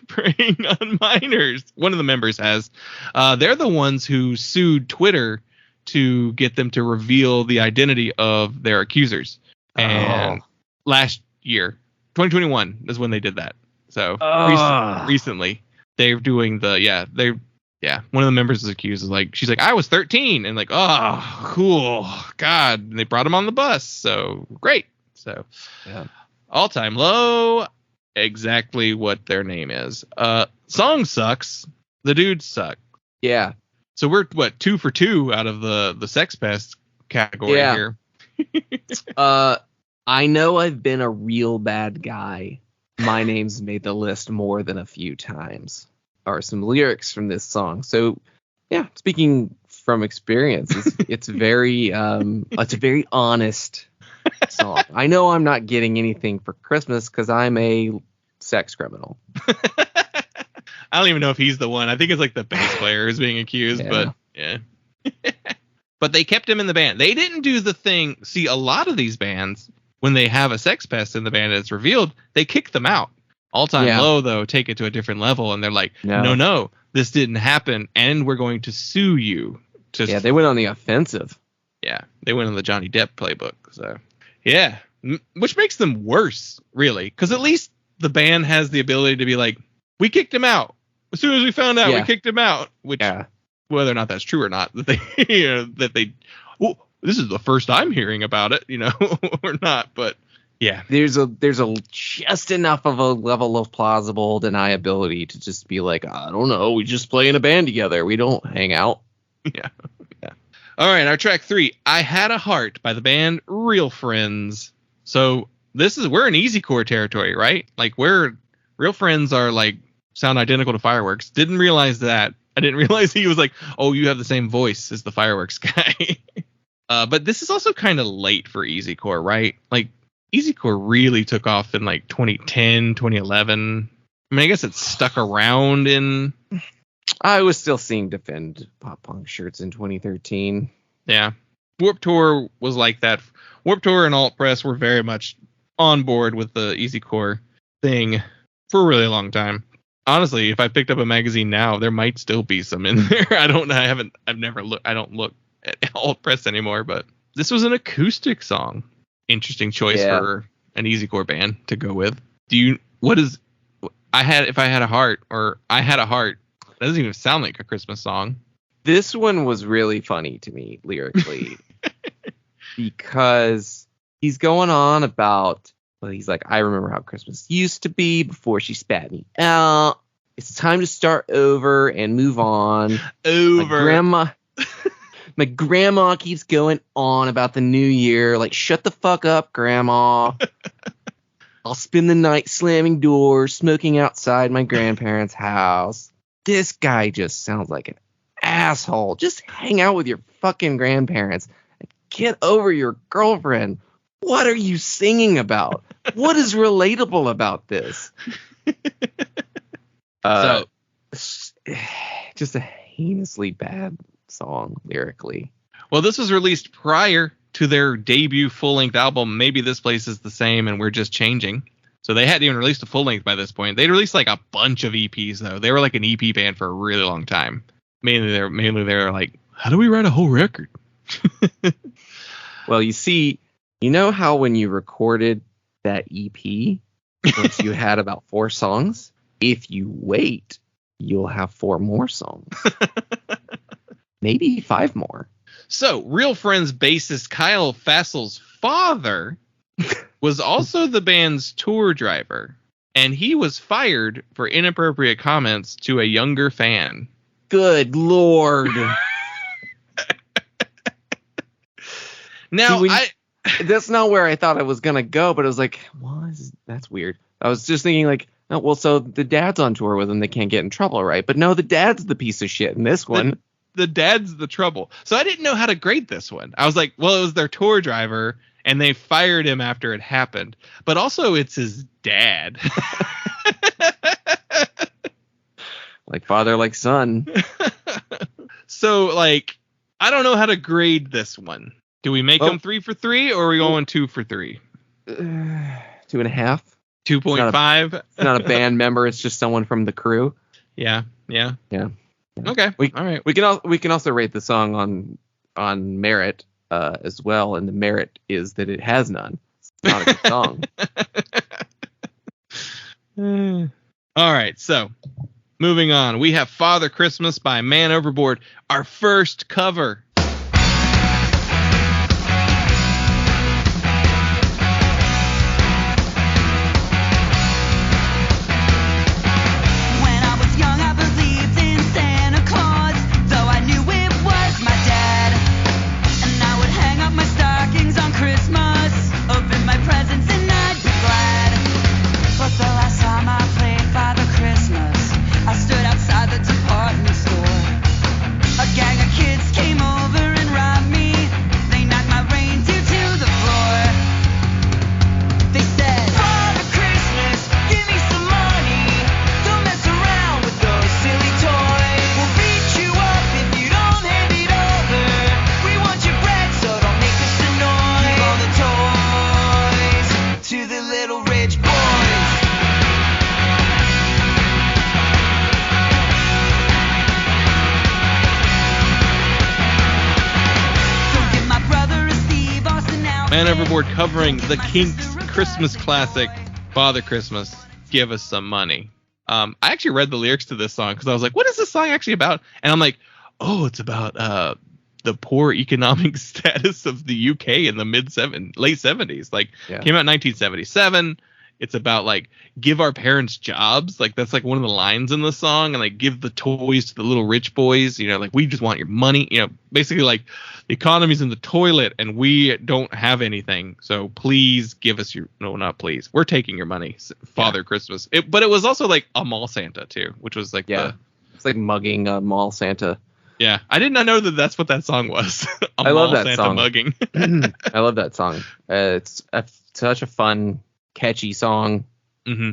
preying on minors. One of the members has. They're the ones who sued Twitter to get them to reveal the identity of their accusers. And last year, 2021, is when they did that. So recently, they're doing the one of the members is accused. She's like, I was 13, and like, oh, cool, God, and they brought him on the bus. So great. So, All Time Low, exactly what their name is. Song sucks. The dudes suck. Yeah. So we're 2 for 2 out of the Sex Pest category here. I know I've been a real bad guy. My name's made the list more than a few times. Are some lyrics from this song. So, yeah, speaking from experience, it's very it's a very honest song. I know I'm not getting anything for Christmas because I'm a sex criminal. I don't even know if he's the one. I think it's like the bass player who's being accused, but yeah. But they kept him in the band. They didn't do the thing. See, a lot of these bands, when they have a sex pest in the band that's revealed, they kick them out. All Time Low, though, take it to a different level, and they're like, no, this didn't happen, and we're going to sue you. They went on the offensive. Yeah, they went on the Johnny Depp playbook. So, yeah, which makes them worse, really, because at least the band has the ability to be like, we kicked him out. As soon as we found out, we kicked him out. Which, whether or not that's true or not, that they, well, this is the first I'm hearing about it, or not, but. Yeah, there's a just enough of a level of plausible deniability to just be like, I don't know, we just play in a band together. We don't hang out. Yeah. All right, our track 3, I Had a Heart by the band Real Friends. So we're in easy core territory, right? Like we're Real friends are like sound identical to Fireworks. Didn't realize that. I didn't realize he was like, oh, you have the same voice as the Fireworks guy. But this is also kind of late for Easy Core, right? Like Easy Core really took off in like 2010, 2011. I mean, I guess it stuck around in. I was still seeing Defend pop punk shirts in 2013. Yeah. Warped Tour was like that. Warped Tour and Alt Press were very much on board with the Easy Core thing for a really long time. Honestly, if I picked up a magazine now, there might still be some in there. I've never looked. I don't look at Alt Press anymore, but this was an acoustic song. Interesting choice for an Easy Core band to go with. If I Had a Heart, that doesn't even sound like a Christmas song. This one was really funny to me lyrically because he's going on about, well, he's like, I remember how Christmas used to be before she spat me out. It's time to start over and move on. My grandma keeps going on about the new year. Like, shut the fuck up, grandma. I'll spend the night slamming doors, smoking outside my grandparents' house. This guy just sounds like an asshole. Just hang out with your fucking grandparents. Get over your girlfriend. What are you singing about? What is relatable about this? Just a heinously bad song lyrically. Well, this was released prior to their debut full-length album. Maybe This Place Is the Same and We're Just Changing. So they hadn't even released a full-length by this point. They'd released like a bunch of EPs, though. They were like an EP band for a really long time. Mainly they were like, how do we write a whole record? Well, you know how when you recorded that EP, once you had about 4 songs, if you wait, you'll have 4 more songs. Maybe 5 more. So, Real Friends bassist Kyle Fassel's father was also the band's tour driver, and he was fired for inappropriate comments to a younger fan. Good Lord. Now, that's not where I thought I was going to go, but I was like, that's weird. I was just thinking like, oh, well, so the dad's on tour with him. They can't get in trouble, right? But no, the dad's the piece of shit in this one. The dad's the trouble. So I didn't know how to grade this one. I was like, well, it was their tour driver, and they fired him after it happened. But also, it's his dad. Like father, like son. So, like, I don't know how to grade this one. Do we make them 3 for 3, or are we going 2 for 3? 2.5. 2.5. It's not a band member. It's just someone from the crew. Yeah. Okay. All right. We can also rate the song on merit as well, and the merit is that it has none. It's not a good song. All right. So moving on, we have Father Christmas by Man Overboard, our first cover. Man Overboard covering the Kinks' Christmas classic, Father Christmas, Give Us Some Money. I actually read the lyrics to this song because I was like, what is this song actually about? And I'm like, oh, it's about the poor economic status of the UK in the late 70s. Like, came out in 1977. it's about like give our parents jobs. Like that's like one of the lines in the song, and like give the toys to the little rich boys. You know, like we just want your money. You know, basically like the economy's in the toilet and we don't have anything. So please give us your not please. We're taking your money, Father Christmas. But it was also like a mall Santa too, which was like it's like mugging a mall Santa. Yeah, I did not know that that's what that song was. I love that Santa song. Mugging. I love that song. It's such a fun, catchy song. Mm-hmm.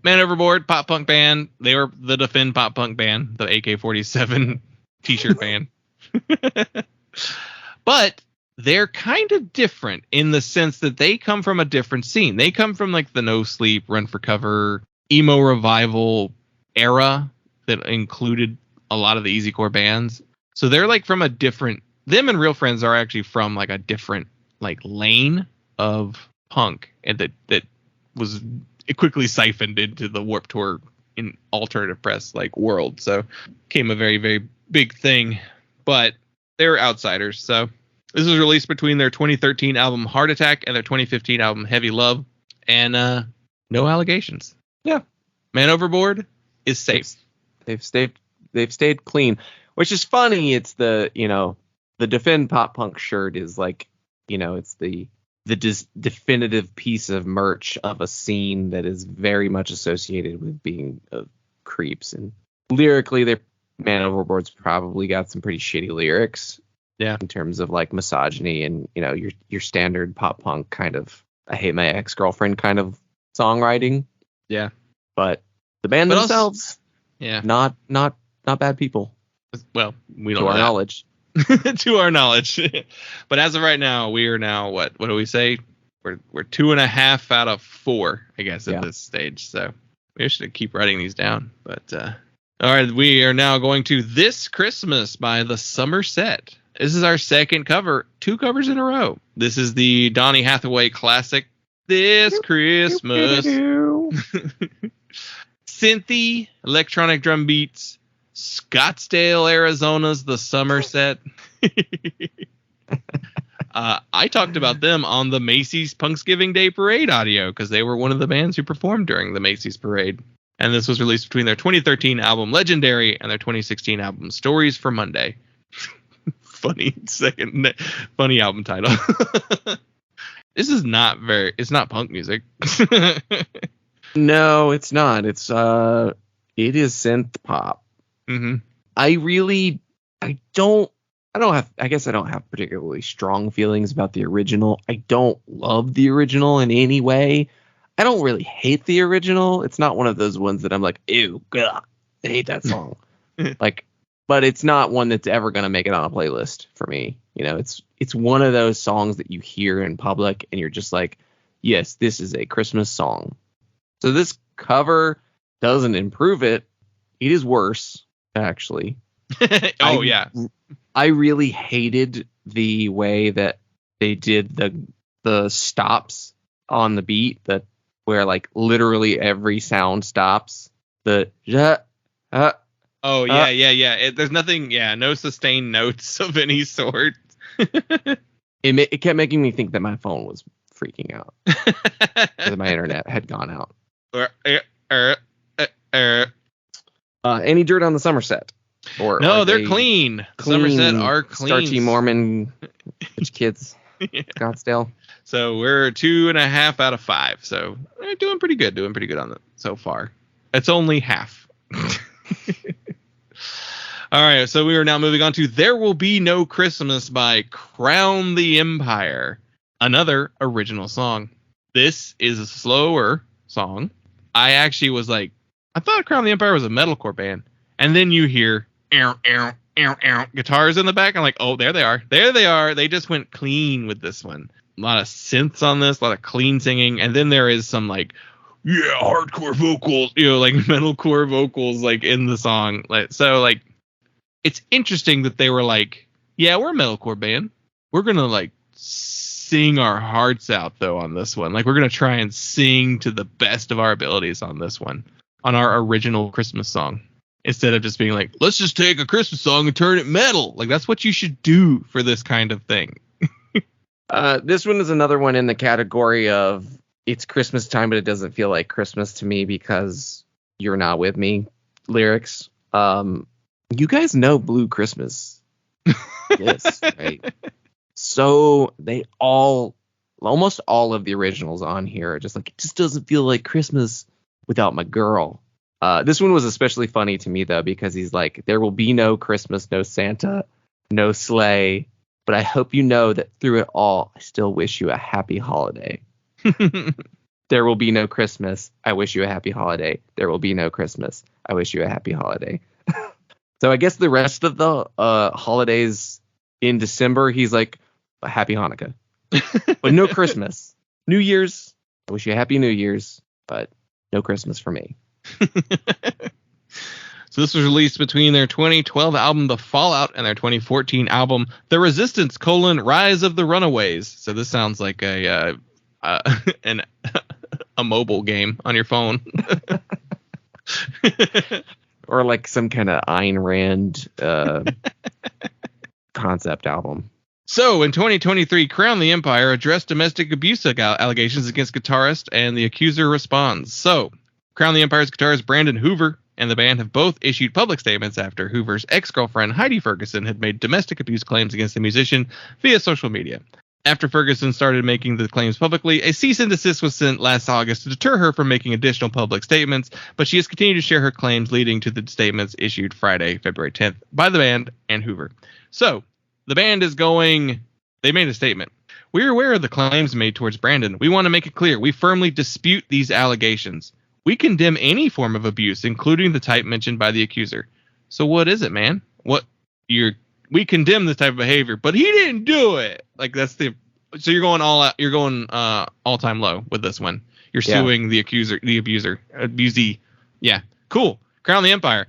Man Overboard, pop punk band. They were the Defend pop punk band, the AK-47 t-shirt band. But they're kind of different in the sense that they come from a different scene. They come from like the No Sleep, Run for Cover, emo revival era that included a lot of the easycore bands. So they're like from a different, them and Real Friends are actually from like a different like lane of punk, and that was quickly siphoned into the Warped Tour in alternative press like world. So became a very, very big thing, but they're outsiders. So this was released between their 2013 album Heart Attack and their 2015 album Heavy Love, and no allegations. Yeah. Man Overboard is safe. They've stayed clean, which is funny. It's the Defend pop punk shirt is like, it's the definitive piece of merch of a scene that is very much associated with being creeps. And lyrically, Man Overboard's probably got some pretty shitty lyrics. Yeah. In terms of like misogyny and, your standard pop punk kind of I hate my ex-girlfriend kind of songwriting. Yeah. But the band themselves, not bad people. Well, we don't to know our that. knowledge. To our knowledge. But as of right now, we are now what do we say? We're 2.5 out of 4, I guess, at this stage. So we should keep writing these down. But all right, we are now going to This Christmas by the Somerset. This is our second cover, 2 covers in a row. This is the Donny Hathaway classic, This Christmas. Synthy, electronic drum beats, Scottsdale, Arizona's the Somerset. I talked about them on the Macy's Punksgiving Day Parade audio because they were one of the bands who performed during the Macy's Parade. And this was released between their 2013 album Legendary and their 2016 album Stories for Monday. Funny album title. This is it's not punk music. No, it's not. It is synth pop. Mm-hmm. I guess I don't have particularly strong feelings about the original. I don't love the original in any way. I don't really hate the original. It's not one of those ones that I'm like, ew, ugh, I hate that song. But it's not one that's ever going to make it on a playlist for me. It's one of those songs that you hear in public and you're just like, yes, this is a Christmas song. So this cover doesn't improve it. It is worse, actually. I really hated the way that they did the stops on the beat, where like literally every sound stops. There's nothing, no sustained notes of any sort. It kept making me think that my phone was freaking out because my internet had gone out. Any dirt on the Somerset? No, they're clean. Somerset are clean. Starchy Mormon rich kids. Scottsdale. So we're 2.5 out of 5. So we're doing pretty good on it so far. It's only half. All right, so we are now moving on to There Will Be No Christmas by Crown the Empire, another original song. This is a slower song. I actually was like, I thought Crown the Empire was a metalcore band. And then you hear guitars in the back. I'm like, oh, there they are. They just went clean with this one. A lot of synths on this, a lot of clean singing. And then there is some like, hardcore vocals, like metalcore vocals like in the song. So it's interesting that they were like, yeah, we're a metalcore band. We're going to like sing our hearts out though on this one. Like we're going to try and sing to the best of our abilities on this one, on our original Christmas song. Instead of just being like, let's just take a Christmas song and turn it metal. Like that's what you should do for this kind of thing. This one is another one in the category of it's Christmas time, but it doesn't feel like Christmas to me because you're not with me lyrics. You guys know Blue Christmas. Yes, right? So almost all of the originals on here are just like, it just doesn't feel like Christmas without my girl. This one was especially funny to me, though, because he's like, there will be no Christmas, no Santa, no sleigh, but I hope you know that through it all, I still wish you a happy holiday. There will be no Christmas. I wish you a happy holiday. There will be no Christmas. I wish you a happy holiday. So I guess the rest of the holidays in December, he's like, a happy Hanukkah. But no Christmas. New Year's, I wish you a happy New Year's, but no Christmas for me. So this was released between their 2012 album The Fallout and their 2014 album The Resistance: Rise of the Runaways. So this sounds like a mobile game on your phone. Or like some kind of Ayn Rand concept album. So, in 2023, Crown the Empire addressed domestic abuse allegations against guitarist, and the accuser responds. So, Crown the Empire's guitarist Brandon Hoover and the band have both issued public statements after Hoover's ex-girlfriend Heidi Ferguson had made domestic abuse claims against the musician via social media. After Ferguson started making the claims publicly, a cease and desist was sent last August to deter her from making additional public statements, but she has continued to share her claims, leading to the statements issued Friday, February 10th, by the band and Hoover. So, the band is going, they made a statement. We are aware of the claims made towards Brandon. We want to make it clear we firmly dispute these allegations. We condemn any form of abuse, including the type mentioned by the accuser. So what is it, man? We condemn this type of behavior, but he didn't do it. Like so you're going all out, you're going all time low with this one. You're suing the accuser, the abusee. Yeah, cool. Crown the Empire.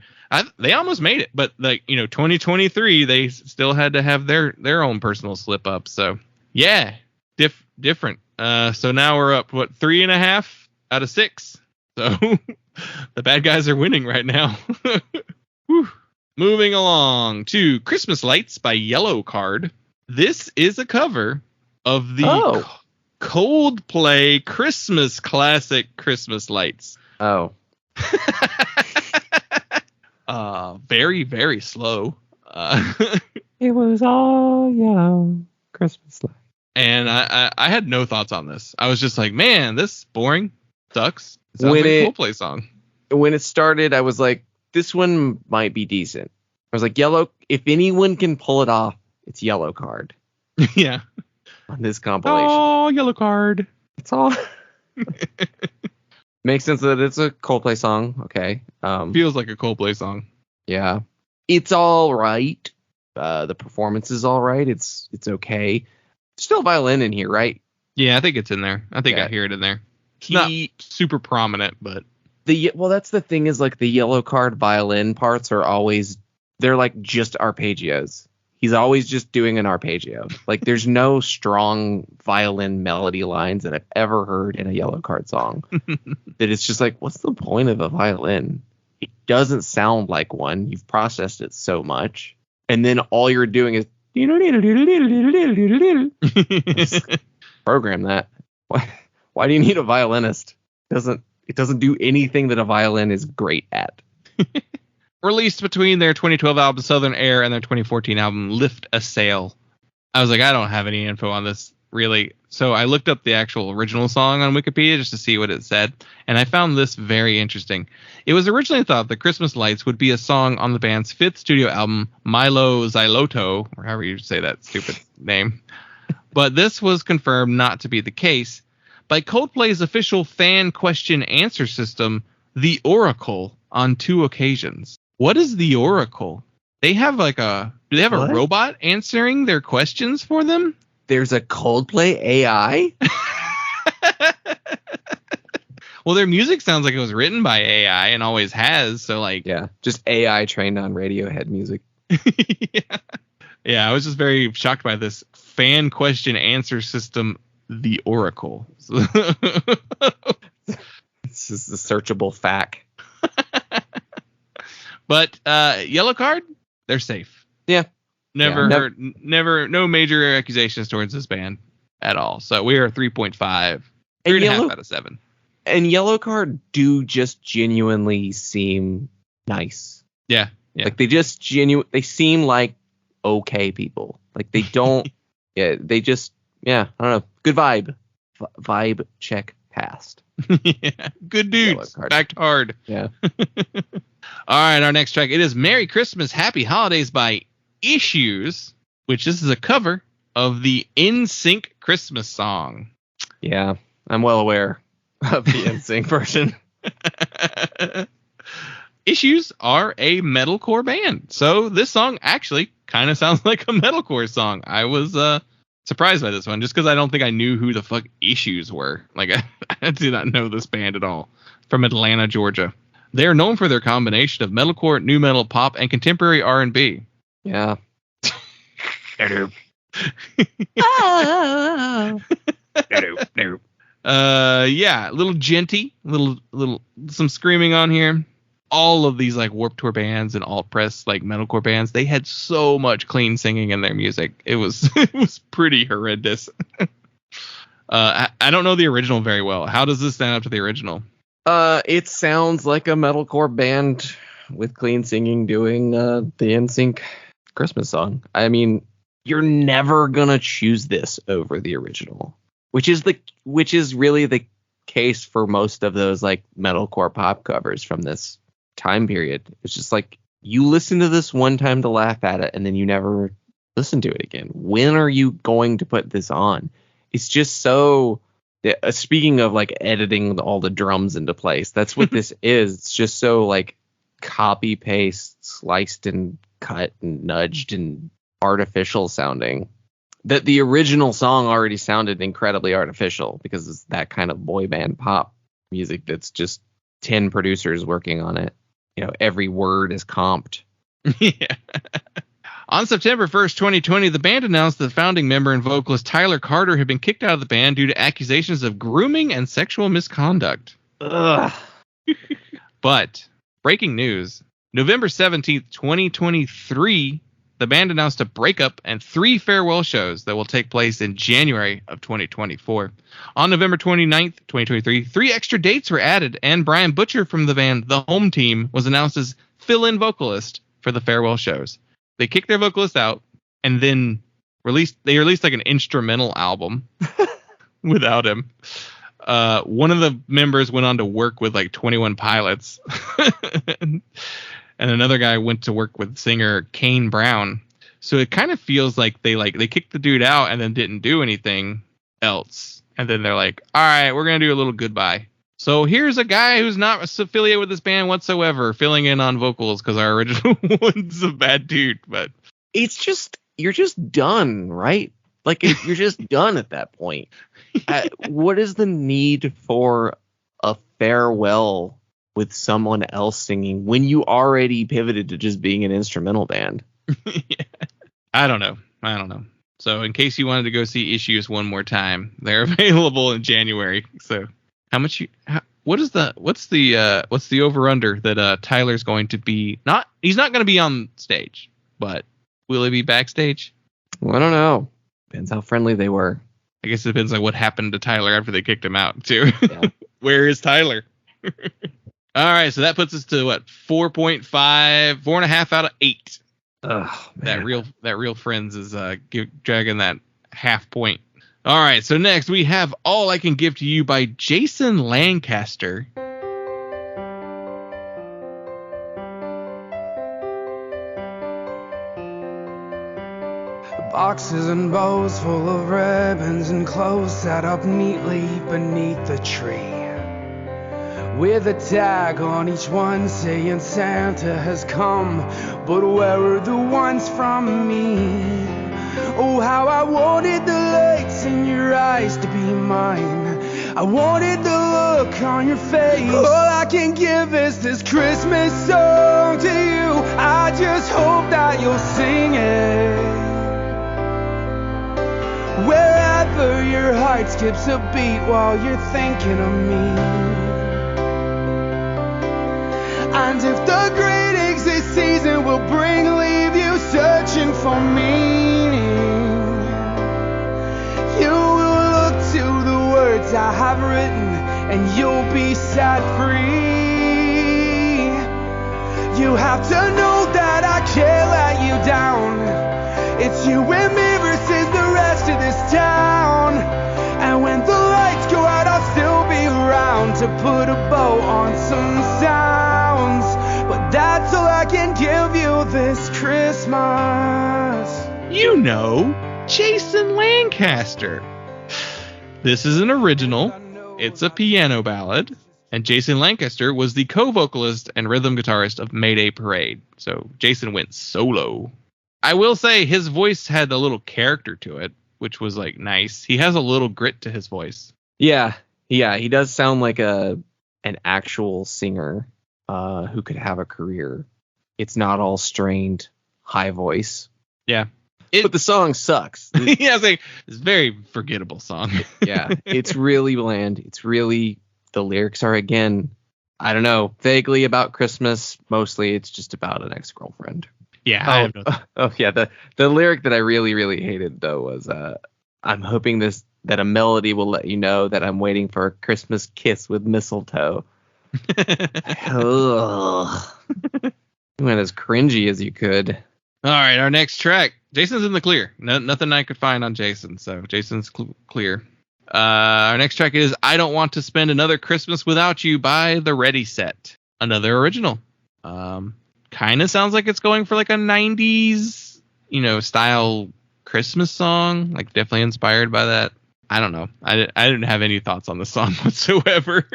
They almost made it, but 2023, they still had to have their own personal slip up. So yeah, different. So now we're up 3.5 out of 6. So the bad guys are winning right now. Moving along to Christmas Lights by Yellow Card. This is a cover of the Coldplay Christmas classic Christmas Lights. Oh. Very, very slow. It was all yellow Christmas light. And I had no thoughts on this. I was just like, man, this is boring. Sucks. It sounds like a Coldplay song. When it started, I was like, this one might be decent. I was like, if anyone can pull it off, it's Yellow Card. Yeah. On this compilation. Oh, Yellow Card. It's all... Makes sense that it's a Coldplay song. Okay. Feels like a Coldplay song. Yeah. It's all right. The performance is all right. It's okay. Still violin in here, right? Yeah, I think it's in there. I think I hear it in there. It's not super prominent, but... That's the thing is, like, the Yellow Card violin parts are always... They're, like, just arpeggios. He's always just doing an arpeggio. Like, there's no strong violin melody lines that I've ever heard in a Yellow Card song. That it's just like, what's the point of a violin? It doesn't sound like one. You've processed it so much. And then all you're doing is... program that. Why do you need a violinist? It doesn't do anything that a violin is great at. Released between their 2012 album Southern Air and their 2014 album Lift a Sail. I was like, I don't have any info on this, really. So I looked up the actual original song on Wikipedia just to see what it said, and I found this very interesting. It was originally thought that Christmas Lights would be a song on the band's 5th studio album, Milo Xyloto, or however you say that stupid name. But this was confirmed not to be the case by Coldplay's official fan question answer system, the Oracle, on 2 occasions. What is the Oracle? They have do they have a robot answering their questions for them? There's a Coldplay AI? Well, their music sounds like it was written by AI and always has, so like... Yeah, just AI trained on Radiohead music. Yeah, I was just very shocked by this fan question answer system, the Oracle. This is the searchable fact. But Yellow Card, they're safe. Yeah. Never, no major accusations towards this band at all. So we are 3.5 3.5 Yellow- out of 7. And Yellow Card do just genuinely seem nice. Yeah. Like they seem like okay people. Like they don't, I don't know. Good vibe. Vibe check passed. Yeah. Good dudes. Backed hard. Yeah. All right, our next track. It is Merry Christmas, Happy Holidays by Issues, which this is a cover of the NSYNC Christmas song. Yeah, I'm well aware of the NSYNC version. Issues are a metalcore band, so this song actually kind of sounds like a metalcore song. I was surprised by this one, just because I don't think I knew who the fuck Issues were. Like, I did not know this band at all. From Atlanta, Georgia. They are known for their combination of metalcore, new metal, pop, and contemporary R&B. Yeah. Yeah, little genty, little some screaming on here. All of these like Warped Tour bands and alt press like metalcore bands, they had so much clean singing in their music. It was pretty horrendous. I don't know the original very well. How does this stand up to the original? It sounds like a metalcore band with clean singing doing the NSYNC Christmas song. I mean, you're never gonna choose this over the original, which is really the case for most of those like metalcore pop covers from this time period. It's just like you listen to this one time to laugh at it, and then you never listen to it again. When are you going to put this on? It's just so. Speaking of like editing all the drums into place, that's what this is. It's just so like copy paste, sliced and cut and nudged and artificial sounding that the original song already sounded incredibly artificial because it's that kind of boy band pop music that's just 10 producers working on it. You know, every word is comped. Yeah. On September 1st, 2020, the band announced that founding member and vocalist Tyler Carter had been kicked out of the band due to accusations of grooming and sexual misconduct. Ugh. But, breaking news, November 17th, 2023, the band announced a breakup and 3 farewell shows that will take place in January of 2024. On November 29th, 2023, 3 extra dates were added, and Brian Butcher from the band The Home Team was announced as fill-in vocalist for the farewell shows. They kicked their vocalist out and then released like an instrumental album without him. One of the members went on to work with like 21 Pilots. And another guy went to work with singer Kane Brown. So it kind of feels like they kicked the dude out and then didn't do anything else. And then they're like, all right, we're going to do a little goodbye. So here's a guy who's not affiliated with this band whatsoever, filling in on vocals because our original one's a bad dude. But it's just, you're just done, right? Like you're just done at that point. What is the need for a farewell with someone else singing when you already pivoted to just being an instrumental band? Yeah. I don't know. So in case you wanted to go see Issues one more time, they're available in January. So what's the over under that Tyler's going to be? He's not going to be on stage, but will he be backstage? Well, I don't know. Depends how friendly they were. I guess it depends on what happened to Tyler after they kicked him out too. Yeah. Where is Tyler? All right, so that puts us to what, 4.5 out of 8. Oh, that real Friends is dragging that half point. All right, so next we have All I Can Give to You by Jason Lancaster. Boxes and bows full of ribbons and clothes set up neatly beneath the tree, with a tag on each one saying Santa has come, but where are the ones from me? Oh, how I wanted the lights in your eyes to be mine. I wanted the look on your face. All I can give is this Christmas song to you. I just hope that you'll sing it wherever your heart skips a beat while you're thinking of me. And if the greetings this season will leave you searching for meaning, you will look to the words I have written, and you'll be set free. You have to know that I can't let you down. It's you and me versus the rest of this town. And when the lights go out, I'll still be around to put a bow on some sounds. But that's all I can give you this Christmas. You know, Jason Lancaster. This is an original. It's a piano ballad. And Jason Lancaster was the co-vocalist and rhythm guitarist of Mayday Parade. So Jason went solo. I will say his voice had a little character to it, which was like nice. He has a little grit to his voice. Yeah, he does sound like an actual singer who could have a career. It's not all strained high voice. Yeah. But the song sucks. Yeah, it's a very forgettable song. Yeah, it's really bland. It's really, the lyrics are, again, I don't know, vaguely about Christmas. Mostly it's just about an ex-girlfriend. Yeah. The lyric that I really, really hated, though, was I'm hoping that a melody will let you know that I'm waiting for a Christmas kiss with mistletoe. Ugh. You went as cringy as you could. All right, our next track. Jason's in the clear. Nothing I could find on Jason, so Jason's clear. Our next track is I Don't Want to Spend Another Christmas Without You by The Ready Set. Another original. Kind of sounds like it's going for like a 90s, style Christmas song. Like definitely inspired by that. I don't know. I didn't have any thoughts on the song whatsoever.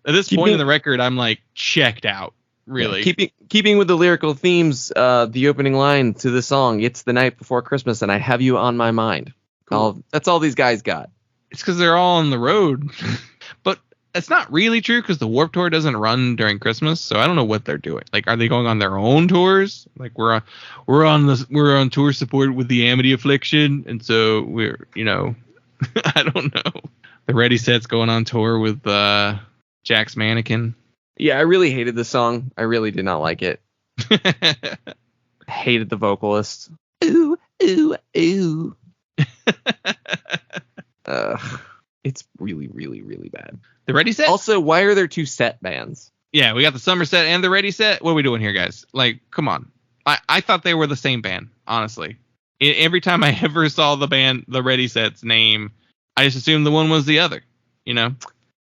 At this point in the record, I'm like checked out. Really. Yeah, keeping with the lyrical themes, the opening line to the song, it's the night before Christmas and I have you on my mind. Cool. That's all these guys got. It's because they're all on the road. But it's not really true because the Warped Tour doesn't run during Christmas, so I don't know what they're doing. Like, are they going on their own tours? Like, we're on tour support with the Amity Affliction, and so we're, I don't know. The Ready Set's going on tour with Jack's Mannequin. Yeah, I really hated the song. I really did not like it. Hated the vocalist. Ooh, ooh, ooh. It's really, really, really bad. The Ready Set? Also, why are there two set bands? Yeah, we got the Summer Set and the Ready Set. What are we doing here, guys? Like, come on. I thought they were the same band, honestly. Every time I ever saw the band, the Ready Set's name, I just assumed the one was the other,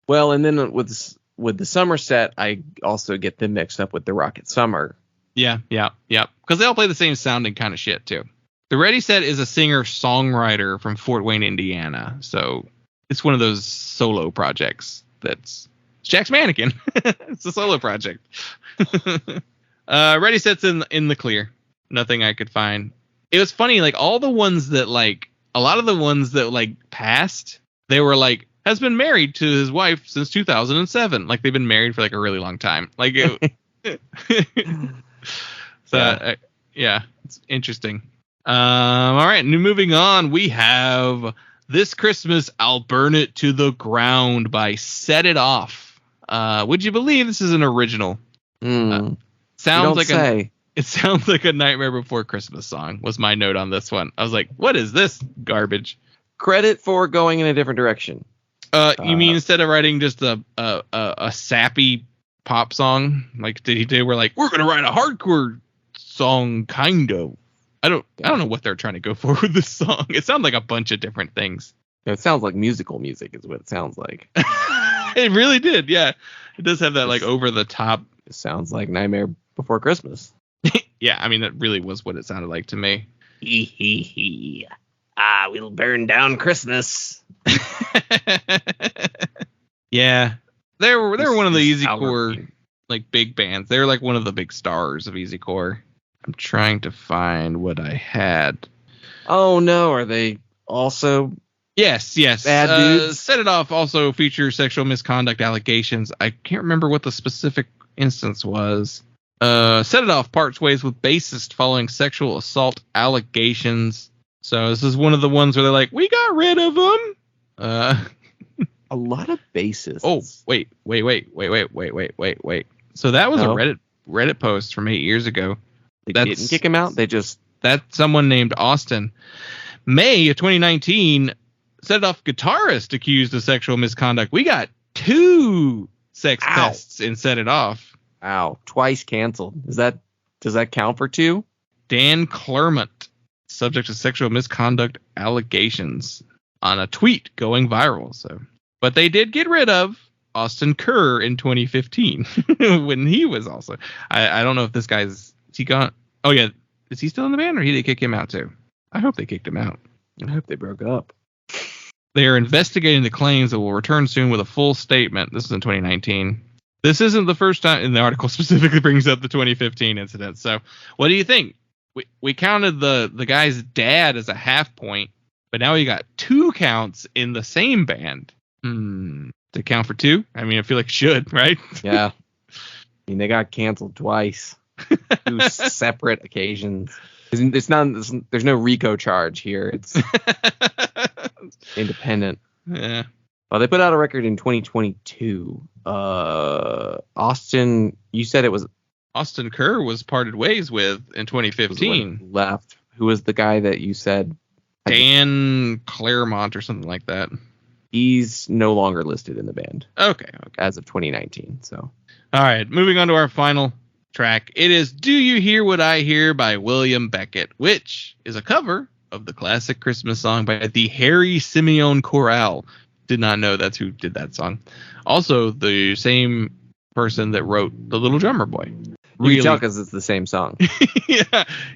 Well, and then with the Summer Set, I also get them mixed up with the Rocket Summer. Yeah. Because they all play the same sounding kind of shit, too. The Ready Set is a singer-songwriter from Fort Wayne, Indiana. So it's one of those solo projects it's Jack's Mannequin. It's a solo project. Ready Set's in the clear. Nothing I could find. It was funny, like, all the ones that, like, a lot of the ones that, like, passed, they were, like, has been married to his wife since 2007. Like, they've been married for, like, a really long time. Like, yeah, it's interesting. All right, moving on, we have This Christmas I'll Burn It to the Ground by Set It Off. Would you believe this is an original? Sounds like a Nightmare Before Christmas song was my note on this one. I was like, what is this garbage? Credit for going in a different direction. You mean instead of writing just a sappy pop song, like they were like, we're gonna write a hardcore song, kind of. I don't know what they're trying to go for with this song. It sounds like a bunch of different things. It sounds like musical music is what it sounds like. It really did, yeah. It does have that like over the top. It sounds like Nightmare Before Christmas. Yeah, I mean that really was what it sounded like to me. We'll burn down Christmas. Yeah, they were one of the easycore like big bands. They were like one of the big stars of easycore. I'm trying to find what I had. Oh no, are they also? Yes. Bad dudes? Set It Off also features sexual misconduct allegations. I can't remember what the specific instance was. Set It Off parts ways with bassist following sexual assault allegations. So this is one of the ones where they're like, we got rid of them. A lot of bassists. Oh, wait. So that was a Reddit post from 8 years ago. They didn't kick him out. That's someone named Austin. May of 2019, Set It Off guitarist accused of sexual misconduct. We got 2 sex pests in Set It Off. Ow. Twice canceled. Does that count for 2? Dan Clermont, subject to sexual misconduct allegations on a tweet going viral. But they did get rid of Austin Kerr in 2015 when he was also. I don't know if this guy's. Is he gone? Oh yeah, is he still in the band or did they kick him out too? I hope they kicked him out. I hope they broke up. They are investigating the claims and will return soon with a full statement. This is in 2019. This isn't the first time, and the article specifically brings up the 2015 incident. So, what do you think? We counted the guy's dad as a half point, but now we got 2 counts in the same band. To count for 2? I mean, I feel like it should, right? Yeah. I mean, they got canceled twice. 2 separate occasions. There's no RICO charge here. It's independent. Yeah. Well, they put out a record in 2022. Austin, you said it was Austin Kerr was parted ways with in 2015. Left. Who was the guy that you said? Dan Claremont or something like that. He's no longer listed in the band. Okay. As of 2019. So. All right. Moving on to our final track. It is Do You Hear What I Hear by William Beckett, which is a cover of the classic Christmas song by the Harry Simeon Chorale. Did not know that's who did that song. Also, the same person that wrote The Little Drummer Boy. Really? You can tell because it's the same song.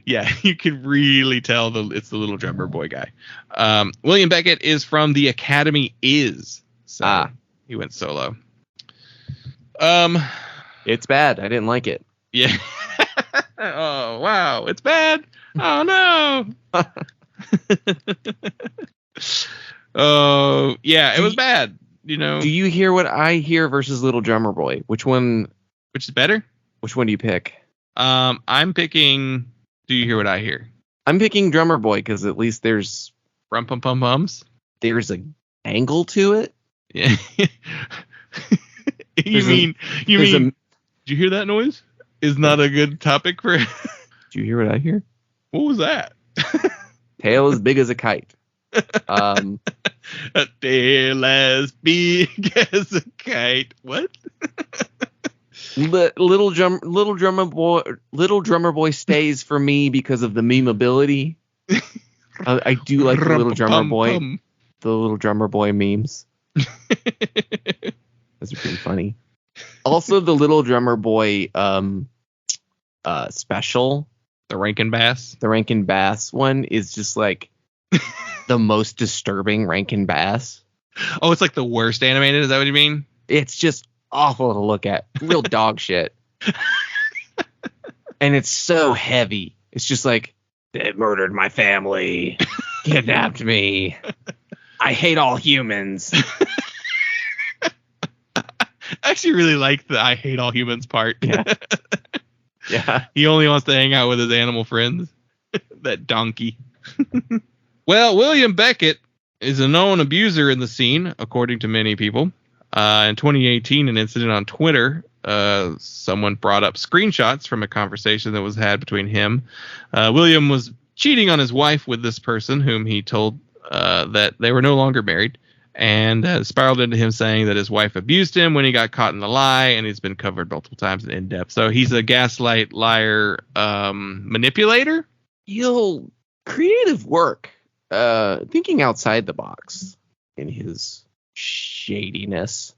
yeah, you can really tell it's the Little Drummer Boy guy. William Beckett is from The Academy Is. So he went solo. It's bad. I didn't like it. Yeah. Oh, wow. It's bad. Oh, no. Oh, yeah, it was bad. You know. Do You Hear What I Hear versus Little Drummer Boy? Which is better? Which one do you pick? I'm picking Do You Hear What I Hear? I'm picking Drummer Boy because at least there's rum pum pum pums. There's an angle to it. Yeah. you mean did you hear that noise? Is not a good topic for. Did you hear what I hear? What was that? Tail as big as a kite. A tail as big as a kite. What? Little drummer boy stays for me because of the memeability. I do like the Little Drummer Boy. The Little Drummer Boy memes. Those are pretty funny. Also, the Little Drummer Boy special. The Rankin Bass. The Rankin Bass one is just like the most disturbing Rankin Bass. Oh, it's like the worst animated? Is that what you mean? It's just awful to look at. Real dog shit. And it's so heavy. It's just like, they murdered my family. Kidnapped me. I hate all humans. I actually really like the I hate all humans part. Yeah. Yeah. He only wants to hang out with his animal friends. That donkey. Well, William Beckett is a known abuser in the scene, according to many people. In 2018, an incident on Twitter, someone brought up screenshots from a conversation that was had between him. William was cheating on his wife with this person, whom he told that they were no longer married, and spiraled into him saying that his wife abused him when he got caught in the lie, and he's been covered multiple times in depth. So he's a gaslight, liar, manipulator. Creative work, thinking outside the box in his shadiness.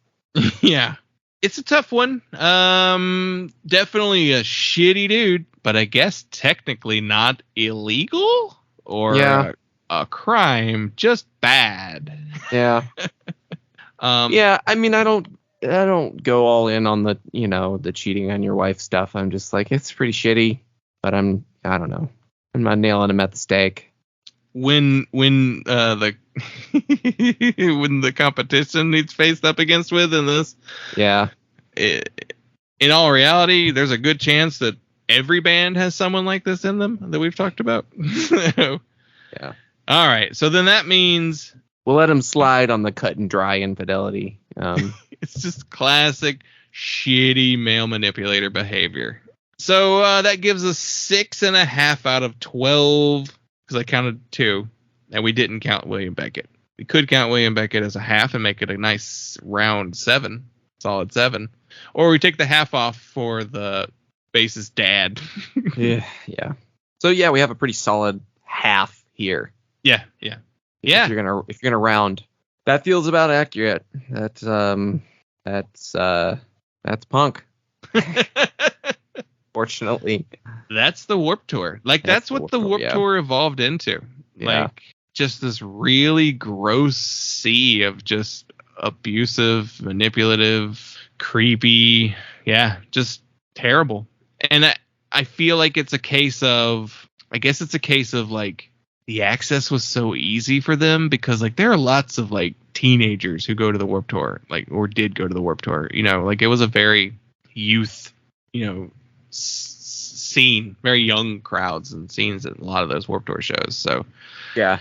Yeah, it's a tough one. Definitely a shitty dude, but I guess technically not illegal or a crime, just bad. Yeah. Yeah, I mean, I don't go all in on the, the cheating on your wife stuff. I'm just like, it's pretty shitty, but I don't know. I'm not nailing him at the stake. When the when the competition he's faced up against with in this, in all reality, there's a good chance that every band has someone like this in them that we've talked about. Yeah. All right, so then that means we'll let him slide on the cut and dry infidelity. It's just classic shitty male manipulator behavior. So that gives us 6.5 out of 12, because I counted 2, and we didn't count William Beckett. We could count William Beckett as a half and make it a nice round 7, solid 7. Or we take the half off for the bassist dad. Yeah. So yeah, we have a pretty solid half here. Yeah. If you're gonna round, that feels about accurate. That's punk. Fortunately, That's the Warped Tour. Like that's what the Warped Tour evolved into. Yeah. Like just this really gross sea of just abusive, manipulative, creepy, just terrible. And I feel like it's a case of, like the access was so easy for them because like there are lots of like teenagers who go to the Warped Tour, like, or did go to the Warped Tour, like it was a very youth, scene, very young crowds and scenes at a lot of those Warped Tour shows. So yeah,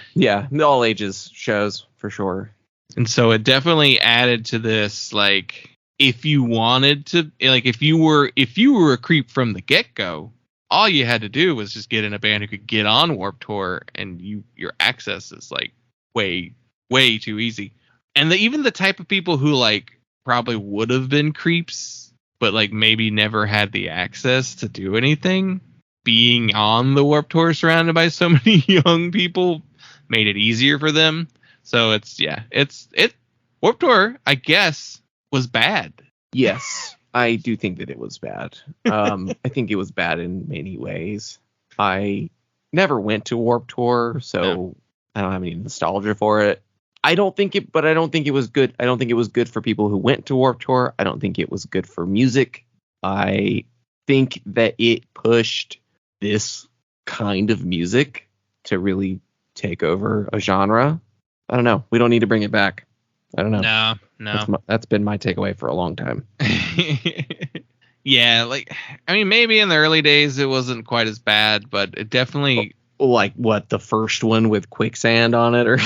all ages shows for sure. And so it definitely added to this, like, if you wanted to, like, if you were a creep from the get-go, all you had to do was just get in a band who could get on Warped Tour, and your access is like way too easy. And even the type of people who like probably would have been creeps, but like maybe never had the access to do anything, being on the Warped Tour surrounded by so many young people made it easier for them. So it's Warped Tour, I guess, was bad. Yes, I do think that it was bad. I think it was bad in many ways. I never went to Warped Tour, so I don't have any nostalgia for it. I don't think it was good. I don't think it was good for people who went to Warped Tour. I don't think it was good for music. I think that it pushed this kind of music to really take over a genre. I don't know. We don't need to bring it back. I don't know. No. That's been my takeaway for a long time. Yeah, like, I mean, maybe in the early days it wasn't quite as bad, but it definitely... Like, what, the first one with quicksand on it? Or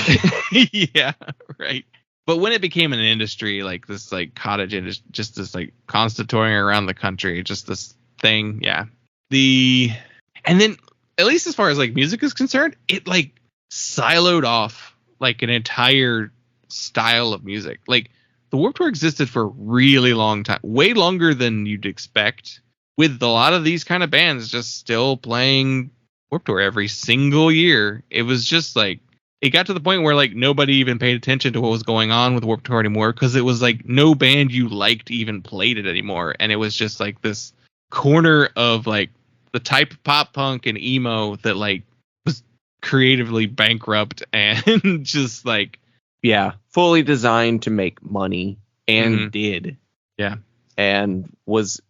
yeah, right. But when it became an industry, like this, like, cottage industry, just this, like, constant touring around the country, just this thing, yeah. And then, at least as far as, like, music is concerned, it, like, siloed off, like, an entire style of music. Like, the Warped Tour existed for a really long time, way longer than you'd expect, with a lot of these kind of bands just still playing Warped Tour every single year. It was just like, it got to the point where like nobody even paid attention to what was going on with Warped Tour anymore, because it was like no band you liked even played it anymore, and it was just like this corner of like the type of pop punk and emo that like was creatively bankrupt and just like, yeah, fully designed to make money, and did. Yeah. And was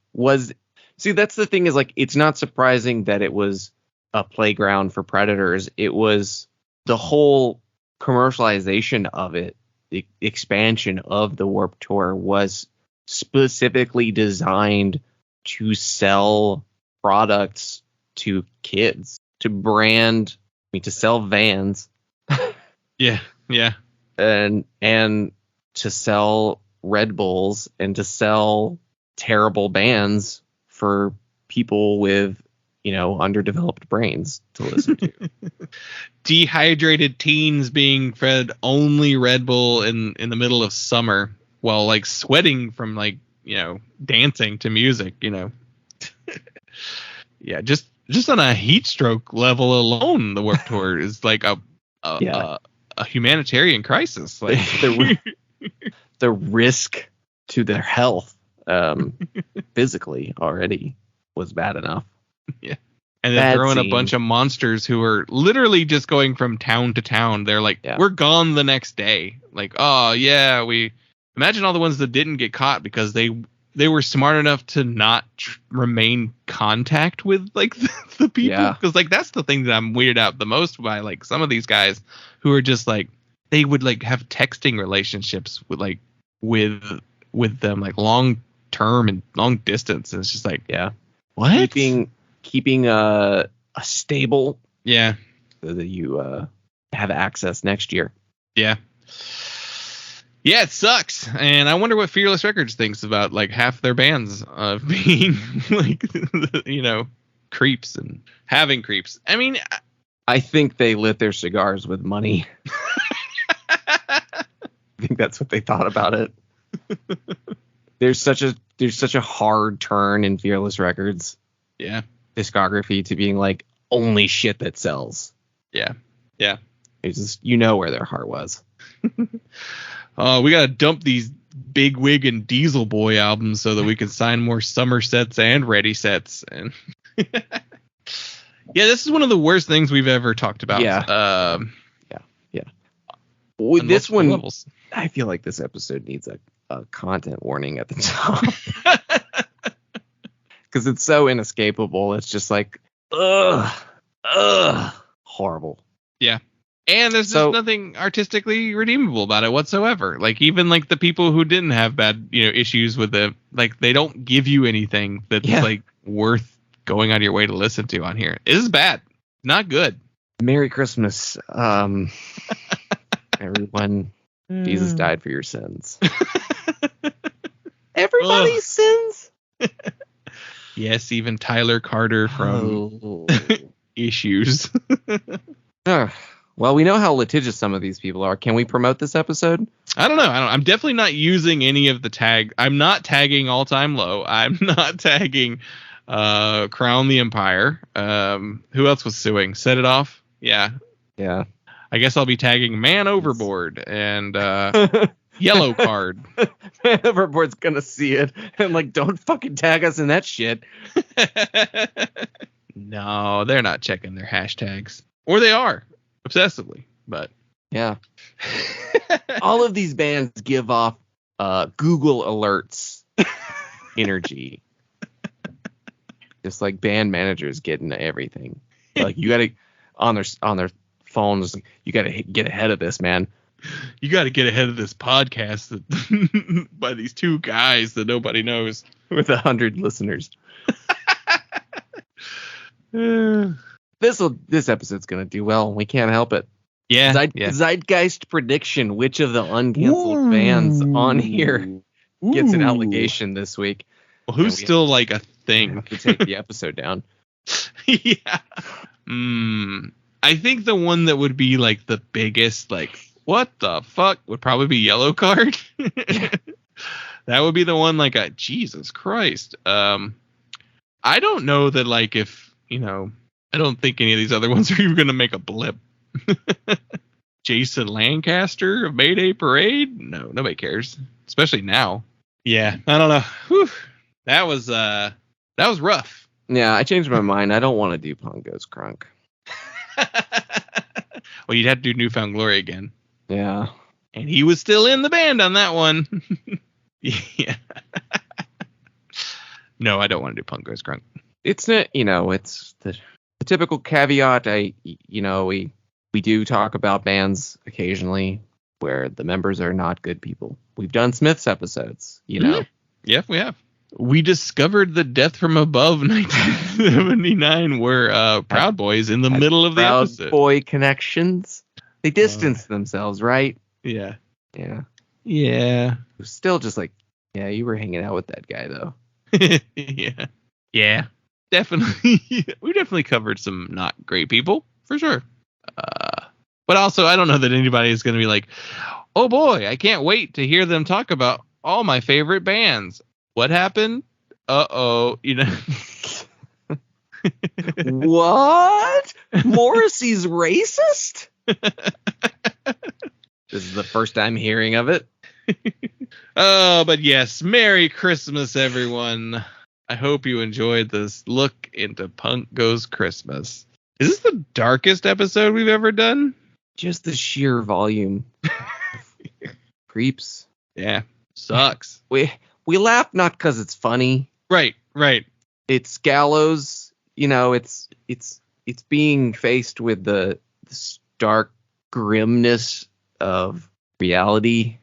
see, that's the thing, is like, it's not surprising that it was a playground for predators. It was the whole commercialization of it, the expansion of the Warped Tour was specifically designed to sell products to kids, to sell vans. Yeah. And to sell Red Bulls, and to sell terrible bands for people with, underdeveloped brains to listen to. Dehydrated teens being fed only Red Bull in the middle of summer while like sweating from like, dancing to music, Yeah, just on a heat stroke level alone, the Warped Tour is like a humanitarian crisis. Like the risk to their health physically already was bad enough. Yeah. And then throwing a bunch of monsters who are literally just going from town to town. They're like, we're gone the next day. Like, oh yeah, we imagine all the ones that didn't get caught because they were smart enough to not remain contact with like the people. Because like that's the thing that I'm weirded out the most by like some of these guys who are just like, they would like have texting relationships with them, like long term and long distance. And it's just like, what? Keeping a stable, so that you have access next year. Yeah, it sucks. And I wonder what Fearless Records thinks about like half their bands being like, creeps and having creeps. I mean, I think they lit their cigars with money. I think that's what they thought about it. There's such a hard turn in Fearless Records discography to being like only shit that sells. Yeah. It's just, you know where their heart was. We gotta dump these Big Wig and Diesel Boy albums so that we can sign more Summer Sets and Ready Sets. And yeah, this is one of the worst things we've ever talked about. Yeah. With this one, levels. I feel like this episode needs a content warning at the top. Because it's so inescapable. It's just like, horrible. Yeah. And there's just nothing artistically redeemable about it whatsoever. Like, even like the people who didn't have bad, issues with it, like, they don't give you anything that's like worth going out of your way to listen to on here. It is bad. Not good. Merry Christmas. Everyone, Jesus died for your sins. Everybody's sins? Yes, even Tyler Carter from Issues. Well, we know how litigious some of these people are. Can we promote this episode? I don't know. I'm definitely not using any of the tag. I'm not tagging All Time Low. I'm not tagging Crown the Empire. Who else was suing? Set It Off? Yeah. I guess I'll be tagging Man Overboard and Yellow Card. Man Overboard's gonna see it and like, don't fucking tag us in that shit. No, they're not checking their hashtags. Or they are, obsessively. But yeah. All of these bands give off Google alerts energy. Just like band managers getting everything. Like, you gotta on their phones, you gotta get ahead of this, man. You gotta get ahead of this podcast by these two guys that nobody knows with 100 listeners. This episode's gonna do well. We can't help it. Yeah. Zeitgeist prediction: which of the uncanceled bands on here gets an allegation this week? Well, who's still like a thing? To take the episode down. Yeah. I think the one that would be like the biggest, like, what the fuck, would probably be Yellow Card. That would be the one, like, Jesus Christ. I don't know that, like, if, I don't think any of these other ones are even going to make a blip. Jason Lancaster of Mayday Parade? No, nobody cares. Especially now. Yeah, I don't know. Whew. That was rough. Yeah, I changed my mind. I don't want to do Pongo's Crunk. Well, you'd have to do Newfound Glory again. Yeah. And he was still in the band on that one. Yeah. No, I don't want to do Pongo's Crunk. It's not, it's the typical caveat. We do talk about bands occasionally where the members are not good people. We've done Smith's episodes, Yeah, we have. We discovered the Death from Above 1979 were Proud Boys in the middle of the episode. Proud Boy connections. They distanced themselves, right? Yeah. Still just like, yeah, you were hanging out with that guy, though. Yeah. Definitely. We definitely covered some not great people, for sure. But also, I don't know that anybody is going to be like, oh boy, I can't wait to hear them talk about all my favorite bands. What happened? Uh-oh. What? Morrissey's racist? This is the first I'm hearing of it. Oh, but yes, Merry Christmas, everyone. I hope you enjoyed this look into Punk Goes Christmas. Is this the darkest episode we've ever done? Just the sheer volume. Creeps. Yeah, sucks. We laugh not because it's funny. Right. It's gallows. It's being faced with the stark grimness of reality.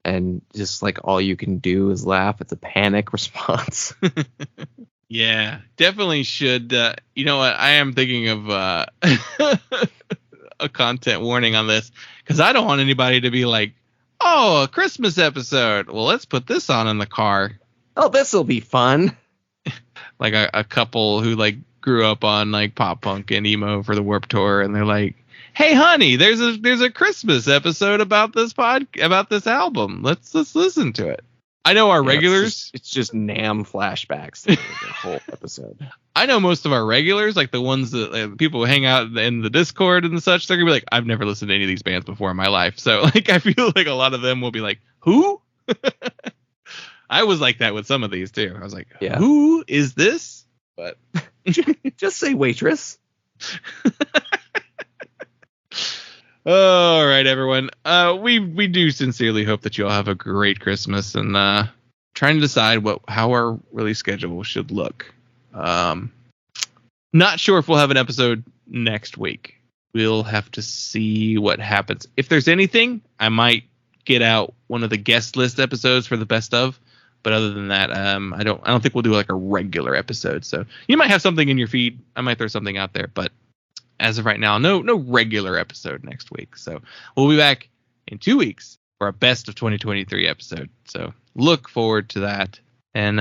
And just like all you can do is laugh. It's a panic response. Yeah, definitely should. You know what? I am thinking of a content warning on this because I don't want anybody to be like, oh, a Christmas episode. Well, let's put this on in the car. Oh, this'll be fun. Like a couple who like grew up on like pop punk and emo for the Warped Tour, and they're like, hey honey, there's a Christmas episode about this album. Let's listen to it. I know our regulars. It's just Nam flashbacks the whole episode. I know most of our regulars, like the ones that people who hang out in the Discord and such, they're gonna be like, I've never listened to any of these bands before in my life. So like, I feel like a lot of them will be like, who? I was like that with some of these too. I was like, who is this? But just say waitress. All right, everyone. We do sincerely hope that you all have a great Christmas, and trying to decide how our release schedule should look. Not sure if we'll have an episode next week. We'll have to see what happens. If there's anything, I might get out one of the guest list episodes for the best of. But other than that, I don't think we'll do like a regular episode. So you might have something in your feed. I might throw something out there, but as of right now, no regular episode next week. So we'll be back in 2 weeks for our best of 2023 episode. So look forward to that. And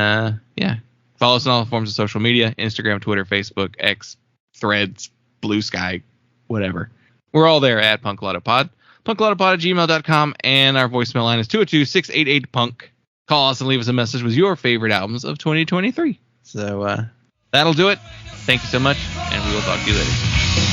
follow us on all forms of social media: Instagram, Twitter, Facebook, X, Threads, Blue Sky, whatever. We're all there at punklautopod. punklautopod@gmail.com, and our voicemail line is 202-688-PUNK. Call us and leave us a message with your favorite albums of 2023. So that'll do it. Thank you so much, and we will talk to you later.